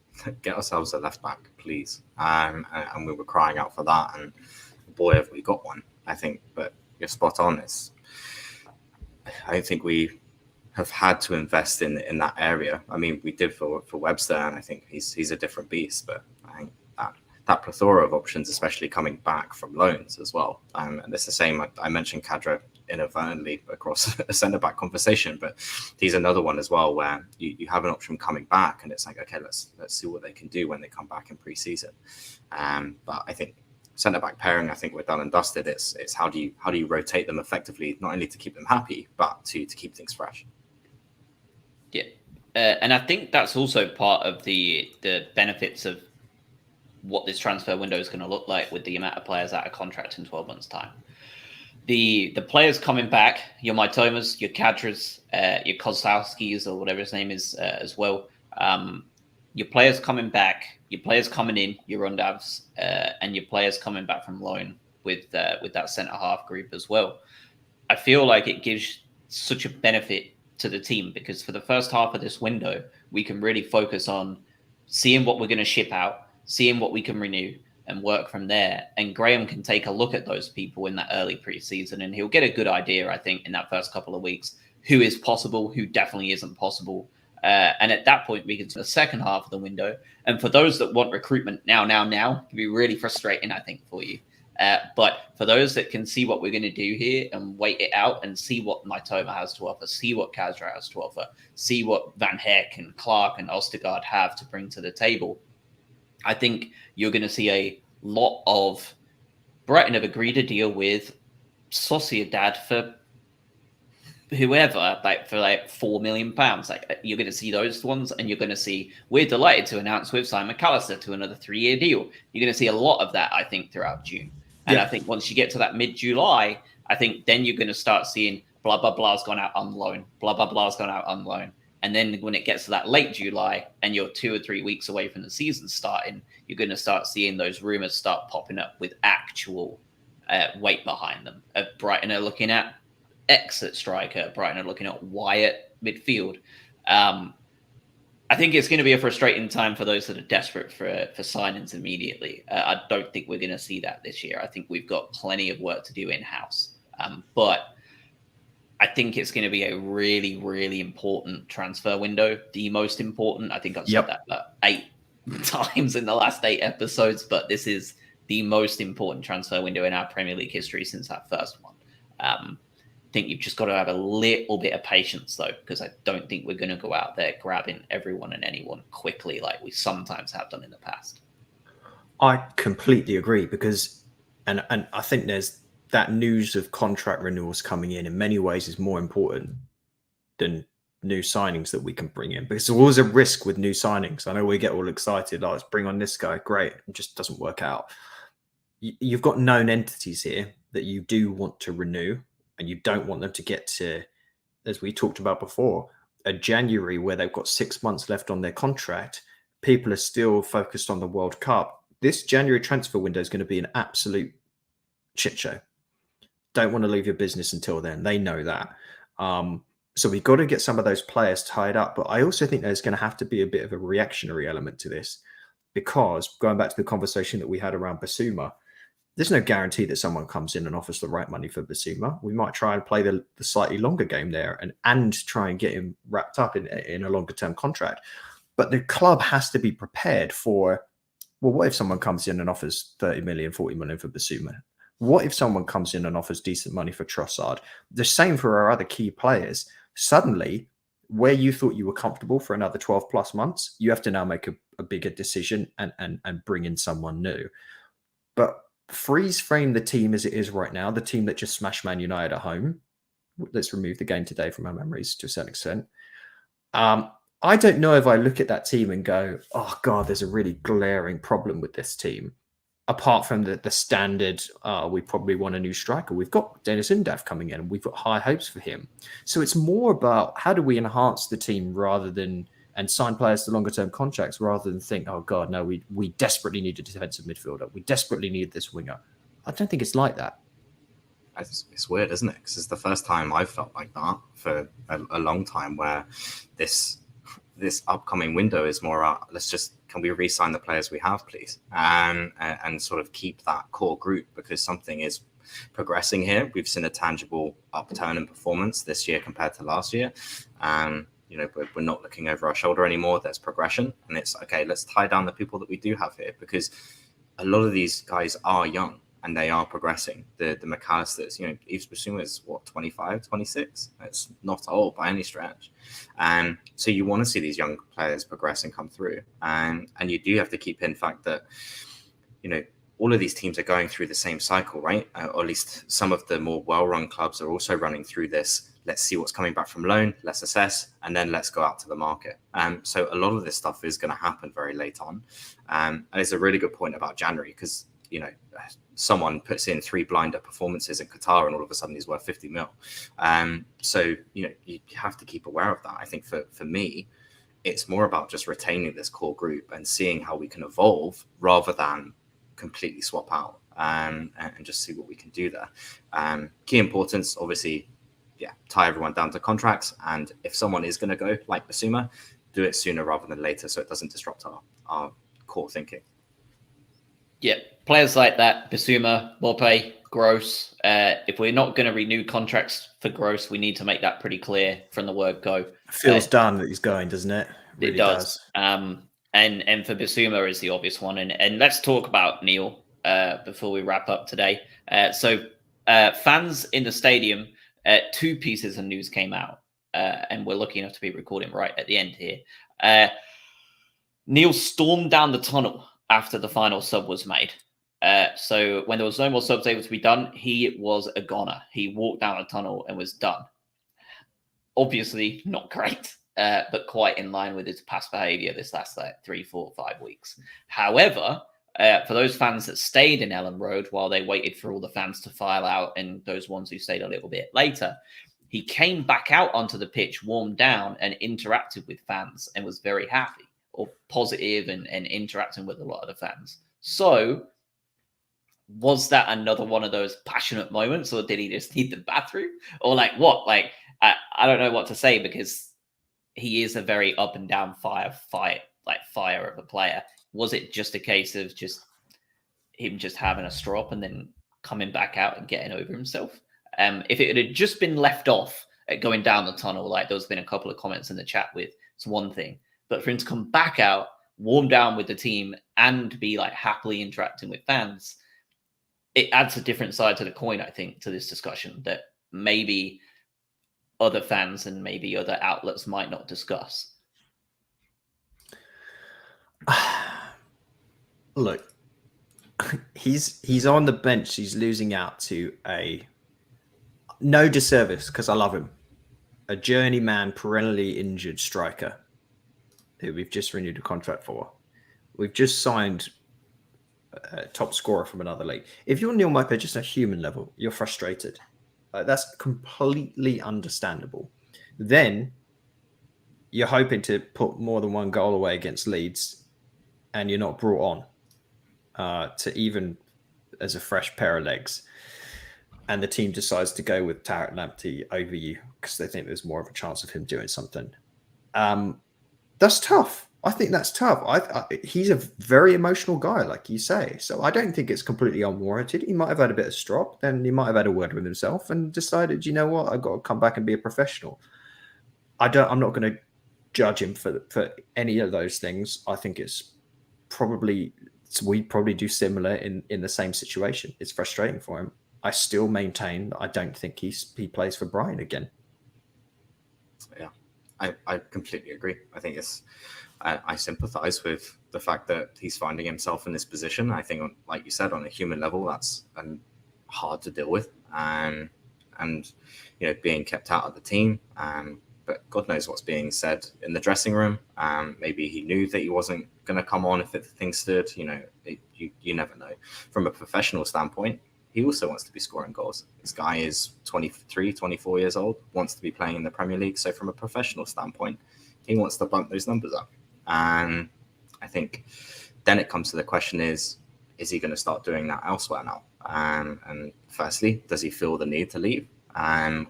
get ourselves a left back, please. And we were crying out for that. And boy, have we got one, I think. But you're spot on. I don't think we have had to invest in that area. I mean, we did for Webster, and I think he's a different beast. But I think that plethora of options, especially coming back from loans as well. And it's the same. I mentioned Kadra inadvertently across a centre back conversation, but he's another one as well where you have an option coming back, and it's like, okay, let's see what they can do when they come back in pre-season. But I think centre back pairing, I think we're done and dusted. It's how do you rotate them effectively, not only to keep them happy, but to keep things fresh. Yeah, and I think that's also part of the benefits of what this transfer window is going to look like with the amount of players out of contract in 12 months' time. The players coming back, your Maitomas, your Kadras, your Kozlowskis, or whatever his name is as well. Your players coming back, your players coming in, your Rundavs, and your players coming back from loan with that centre-half group as well. I feel like it gives such a benefit to the team because for the first half of this window, we can really focus on seeing what we're going to ship out, seeing what we can renew, and work from there. And Graham can take a look at those people in that early preseason, and he'll get a good idea, I think, in that first couple of weeks, who is possible, who definitely isn't possible. And at that point, we can see the second half of the window. And for those that want recruitment now, it can be really frustrating, I think, for you. But for those that can see what we're going to do here and wait it out and see what Maitoma has to offer, see what Kadra has to offer, see what Van Heck and Clark and Ostergaard have to bring to the table, I think you're going to see a lot of Brighton have agreed to deal with Sociedad for whoever, like for like £4 million. Like you're going to see those ones, and you're going to see, we're delighted to announce with Simon McAllister to another 3-year deal. You're going to see a lot of that, I think, throughout June. And I think once you get to that mid-July, I think then you're going to start seeing blah, blah, blah's gone out on loan, blah, blah, blah's gone out on loan. And then when it gets to that late July and you're 2 or 3 weeks away from the season starting, you're going to start seeing those rumors start popping up with actual weight behind them. Brighton are looking at X at striker, Brighton are looking at Y at midfield. I think it's going to be a frustrating time for those that are desperate for signings immediately. I don't think we're going to see that this year. I think we've got plenty of work to do in-house. But I think it's going to be a really, really important transfer window. The most important. I think I've said that about 8 times in the last 8 episodes, but this is the most important transfer window in our Premier League history since that first one. I think you've just got to have a little bit of patience, though, because I don't think we're going to go out there grabbing everyone and anyone quickly like we sometimes have done in the past. I completely agree because, and I think there's that news of contract renewals coming in many ways is more important than new signings that we can bring in, because there's always a risk with new signings. I know we get all excited, let's bring on this guy, great, it just doesn't work out. You've got known entities here that you do want to renew, and you don't want them to get to, as we talked about before, a January where they've got 6 months left on their contract. People are still focused on the World Cup. This January transfer window is going to be an absolute shit show. Don't want to leave your business until then. They know that. So we've got to get some of those players tied up. But I also think there's going to have to be a bit of a reactionary element to this, because going back to the conversation that we had around Basuma, there's no guarantee that someone comes in and offers the right money for Basuma. We might try and play the slightly longer game there and try and get him wrapped up in a longer term contract. But the club has to be prepared for, well, what if someone comes in and offers 30 million, 40 million for Basuma? What if someone comes in and offers decent money for Trossard? The same for our other key players. Suddenly, where you thought you were comfortable for another 12 plus months, you have to now make a bigger decision and bring in someone new. But freeze frame the team as it is right now, the team that just smashed Man United at home. Let's remove the game today from our memories to a certain extent. I don't know if I look at that team and go, oh God, there's a really glaring problem with this team. Apart from the standard, we probably want a new striker. We've got Dennis Undav coming in and we've got high hopes for him. So it's more about how do we enhance the team rather than, and sign players to longer term contracts rather than think, oh God, no, we desperately need a defensive midfielder. We desperately need this winger. I don't think it's like that. It's weird, isn't it? Because it's the first time I've felt like that for a long time, where this upcoming window is more, can we re-sign the players we have, please? And sort of keep that core group, because something is progressing here. We've seen a tangible upturn in performance this year compared to last year. we're not looking over our shoulder anymore. There's progression, and it's okay. Let's tie down the people that we do have here, because a lot of these guys are young and they are progressing. The McAllisters, Yves Bissouma is what, 25, 26? It's not old by any stretch. And so you want to see these young players progress and come through. And you do have to keep in fact that, all of these teams are going through the same cycle, right? Or at least some of the more well-run clubs are also running through this. Let's see what's coming back from loan, let's assess, and then let's go out to the market. So a lot of this stuff is going to happen very late on. And it's a really good point about January, because, someone puts in 3 blinder performances in Qatar and all of a sudden he's worth 50 mil. So, you have to keep aware of that. I think for me, it's more about just retaining this core group and seeing how we can evolve rather than completely swap out and just see what we can do there. Key importance, obviously, tie everyone down to contracts. And if someone is going to go like Bissouma, do it sooner rather than later so it doesn't disrupt our core thinking. Yeah, players like that, Bissouma, Bope, Gross. If we're not going to renew contracts for Gross, we need to make that pretty clear from the word go. It feels done that he's going, doesn't it? It really does. And for Bissouma is the obvious one. And let's talk about Neil before we wrap up today. So fans in the stadium, 2 pieces of news came out, and we're lucky enough to be recording right at the end here. Neil stormed down the tunnel after the final sub was made. So when there was no more subs able to be done, he was a goner. He walked down the tunnel and was done. Obviously not great, but quite in line with his past behavior this last 3, 4, 5 weeks. However, for those fans that stayed in Ellen Road while they waited for all the fans to file out and those ones who stayed a little bit later, he came back out onto the pitch, warmed down and interacted with fans and was very happy or positive and interacting with a lot of the fans. So was that another one of those passionate moments, or did he just need the bathroom, or what? I don't know what to say, because he is a very up and down fire of a player. Was it just a case of just him just having a strop and then coming back out and getting over himself? If it had just been left off at going down the tunnel, like there's been a couple of comments in the chat with, it's one thing. But for him to come back out, warm down with the team, and be happily interacting with fans, it adds a different side to the coin, I think, to this discussion that maybe other fans and maybe other outlets might not discuss. Look, he's on the bench. He's losing out to no disservice, because I love him, a journeyman, perennially injured striker who we've just renewed a contract for. We've just signed a top scorer from another league. If you're Neil Maupay, just a human level, you're frustrated. That's completely understandable. Then you're hoping to put more than 1 goal away against Leeds, and you're not brought on to even as a fresh pair of legs. And the team decides to go with Tariq Lamptey over you because they think there's more of a chance of him doing something. That's tough. I think that's tough. He's a very emotional guy, like you say. So I don't think it's completely unwarranted. He might have had a bit of strop, then he might have had a word with himself and decided, you know what, I've got to come back and be a professional. I'm not going to judge him for any of those things. I think we'd probably do similar in the same situation. It's frustrating for him. I still maintain that I don't think he plays for Brighton again. Yeah, I completely agree. I think I sympathise with the fact that he's finding himself in this position. I think, like you said, on a human level, that's hard to deal with, and being kept out of the team. But God knows what's being said in the dressing room. Maybe he knew that he wasn't going to come on if things stood. You never know. From a professional standpoint, he also wants to be scoring goals. This guy is 23, 24 years old, wants to be playing in the Premier League. So from a professional standpoint, he wants to bump those numbers up. And I think then it comes to the question is he going to start doing that elsewhere now? And firstly, does he feel the need to leave?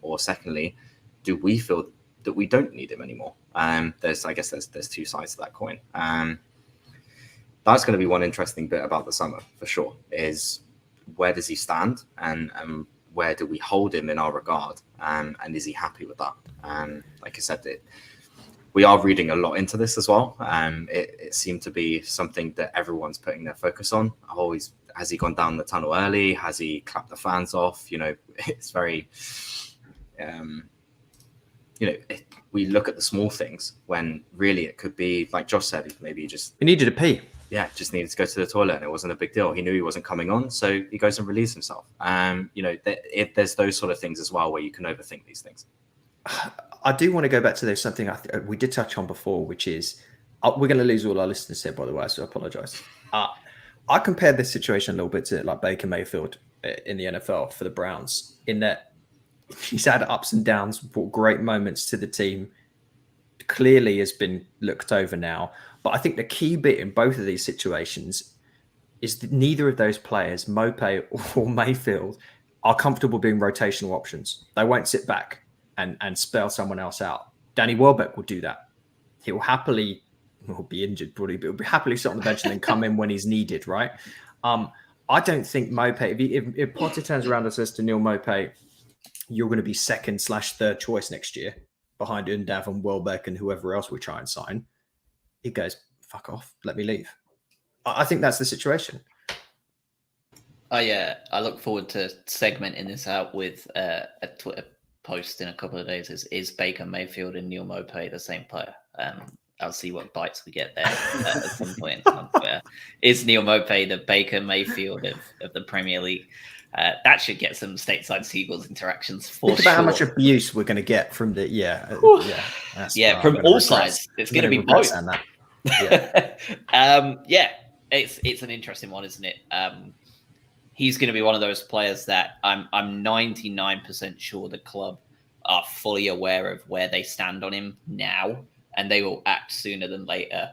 Or secondly, do we feel that we don't need him anymore? There's 2 sides to that coin. That's going to be one interesting bit about the summer for sure, is where does he stand and where do we hold him in our regard? And is he happy with that? Like I said, we are reading a lot into this as well. It seemed to be something that everyone's putting their focus on. Always, has he gone down the tunnel early? Has he clapped the fans off? It's very, we look at the small things when really it could be, like Josh said, maybe he needed a pee. Yeah, just needed to go to the toilet and it wasn't a big deal. He knew he wasn't coming on, so he goes and relieves himself. There's those sort of things as well where you can overthink these things. I do want to go back to there's something we did touch on before, which is we're going to lose all our listeners here, by the way, so I apologize. I compared this situation a little bit to like Baker Mayfield in the NFL for the Browns, in that he's had ups and downs, brought great moments to the team, clearly has been looked over now. But I think the key bit in both of these situations is that neither of those players, Mopé or Mayfield, are comfortable being rotational options. They won't sit back and spell someone else out. Danny Welbeck will do that. He'll happily, he'll be injured probably, but he'll be happily sit on the bench and then come in when he's needed, right? I don't think Mopé, if Potter turns around and says to Neil Mopé, you're going to be second/third choice next year behind Undav and Welbeck and whoever else we try and sign, he goes, fuck off, let me leave. I think that's the situation. I look forward to segmenting this out with a Twitter post in a couple of days. Is Baker Mayfield and Neil Mopé the same player? I'll see what bites we get there at some point. Is Neil Mopé the Baker Mayfield of the Premier League? That should get some stateside Seagulls interactions for Think about how much abuse we're going to get from the from all sides. It's going to be both. It's an interesting one, isn't it? He's going to be one of those players that I'm 99% sure the club are fully aware of where they stand on him now, and they will act sooner than later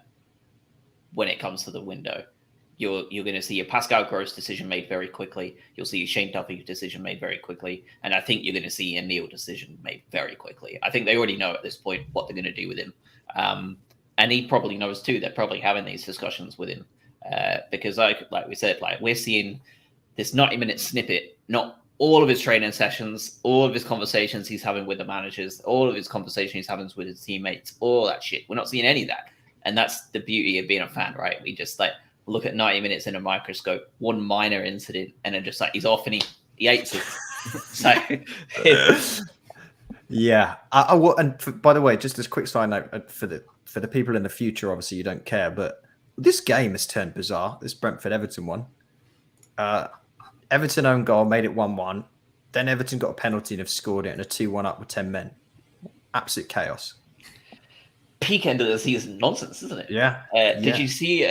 when it comes to the window. You're going to see a Pascal Gross decision made very quickly. You'll see a Shane Duffy decision made very quickly. And I think you're going to see a Neil decision made very quickly. I think they already know at this point what they're going to do with him. And he probably knows too. They're probably having these discussions with him because like we said, we're seeing this 90-minute snippet, not all of his training sessions, all of his conversations he's having with the managers, all of his conversations he's having with his teammates, all that shit. We're not seeing any of that. And that's the beauty of being a fan, right? We just look at 90 minutes in a microscope, one minor incident, and then just he's off and he hates it. So, yeah. I will, and by the way, just as a quick side note for the people in the future, obviously you don't care, but this game has turned bizarre. This Brentford-Everton one. Everton own goal, made it 1-1. Then Everton got a penalty and have scored it and a 2-1 up with 10 men. Absolute chaos. Peak end of the season nonsense, isn't it? Yeah. Did you see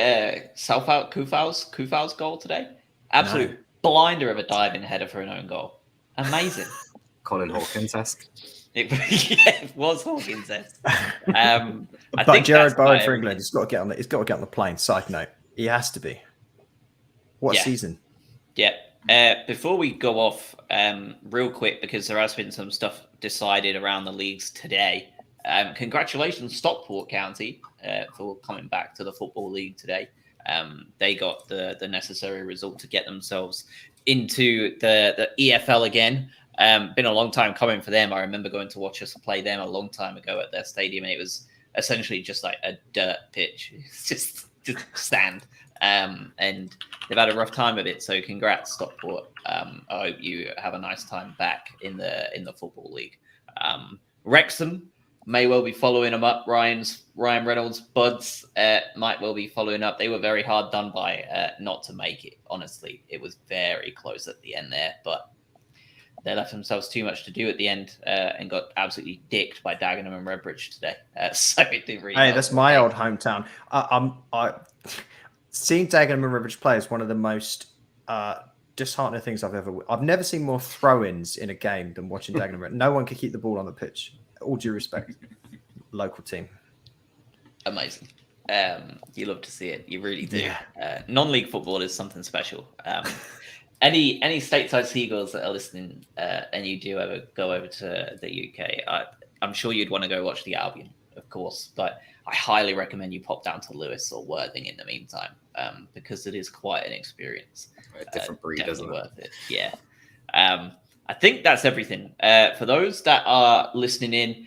Southouth Kufau's goal today? Absolute blinder of a diving header for an own goal. Amazing. Colin Hawkins-esque. It was Hawkins-esque. But Jared Bowen for England, he's got to get on the plane. Side note, he has to be. What season? Yeah. Before we go off, real quick, because there has been some stuff decided around the leagues today. Congratulations, Stockport County, for coming back to the Football League today. They got the necessary result to get themselves into the EFL again. Been a long time coming for them. I remember going to watch us play them a long time ago at their stadium, and it was essentially just like a dirt pitch. It's just sand. And they've had a rough time of it. So congrats, Stockport. I hope you have a nice time back in the Football League. Wrexham may well be following them up. Ryan Reynolds, Buds might well be following up. They were very hard done by not to make it, honestly. It was very close at the end there, but they left themselves too much to do at the end and got absolutely dicked by Dagenham and Redbridge today. So it didn't really Hey, that's my old hometown. Seeing Dagenham and Redbridge play is one of the most disheartening things I've never seen more throw-ins in a game than watching Dagenham. No one could keep the ball on the pitch. All due respect, local team. Amazing. You love to see it. You really do. Yeah. Non-league football is something special. Any stateside Seagulls that are listening and you do ever go over to the UK, I'm sure you'd want to go watch the Albion, of course, but I highly recommend you pop down to Lewis or Worthing in the meantime because it is quite an experience. A different breed, isn't it? Worth it. Yeah. I think that's everything. For those that are listening in,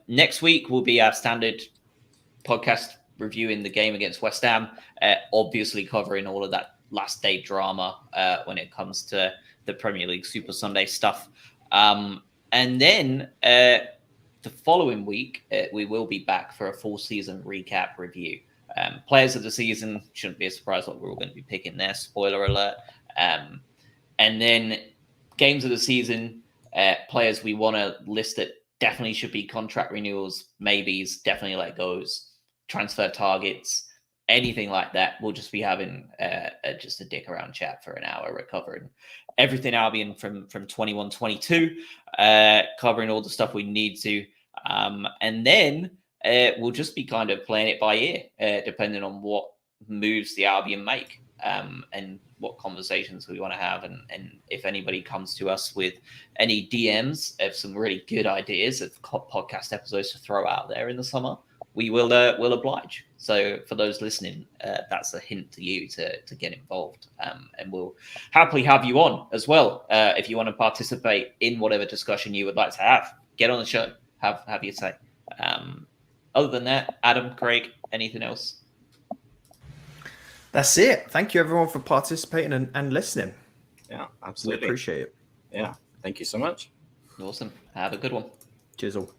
Next week will be our standard podcast reviewing the game against West Ham, obviously covering all of that last day drama when it comes to the Premier League Super Sunday stuff. And then the following week, we will be back for a full season recap review. Players of the season, shouldn't be a surprise what we're all going to be picking there, spoiler alert. And then games of the season, players we want to list that definitely should be contract renewals, maybes, definitely let goes, transfer targets, anything like that. We'll just be having just a dick around chat for an hour, recovering everything Albion from 21-22, covering all the stuff we need to. And then we'll just be kind of playing it by ear, depending on what moves the Albion make and what conversations we want to have. And if anybody comes to us with any DMs of some really good ideas of podcast episodes to throw out there in the summer, we will oblige. So for those listening, that's a hint to you to get involved, and we'll happily have you on as well. If you want to participate in whatever discussion you would like to have, get on the show, have your say. Other than that, Adam, Craig, anything else? That's it. Thank you everyone for participating and listening. Yeah, We absolutely. appreciate it. Yeah, thank you so much. Awesome. Have a good one. Cheers all.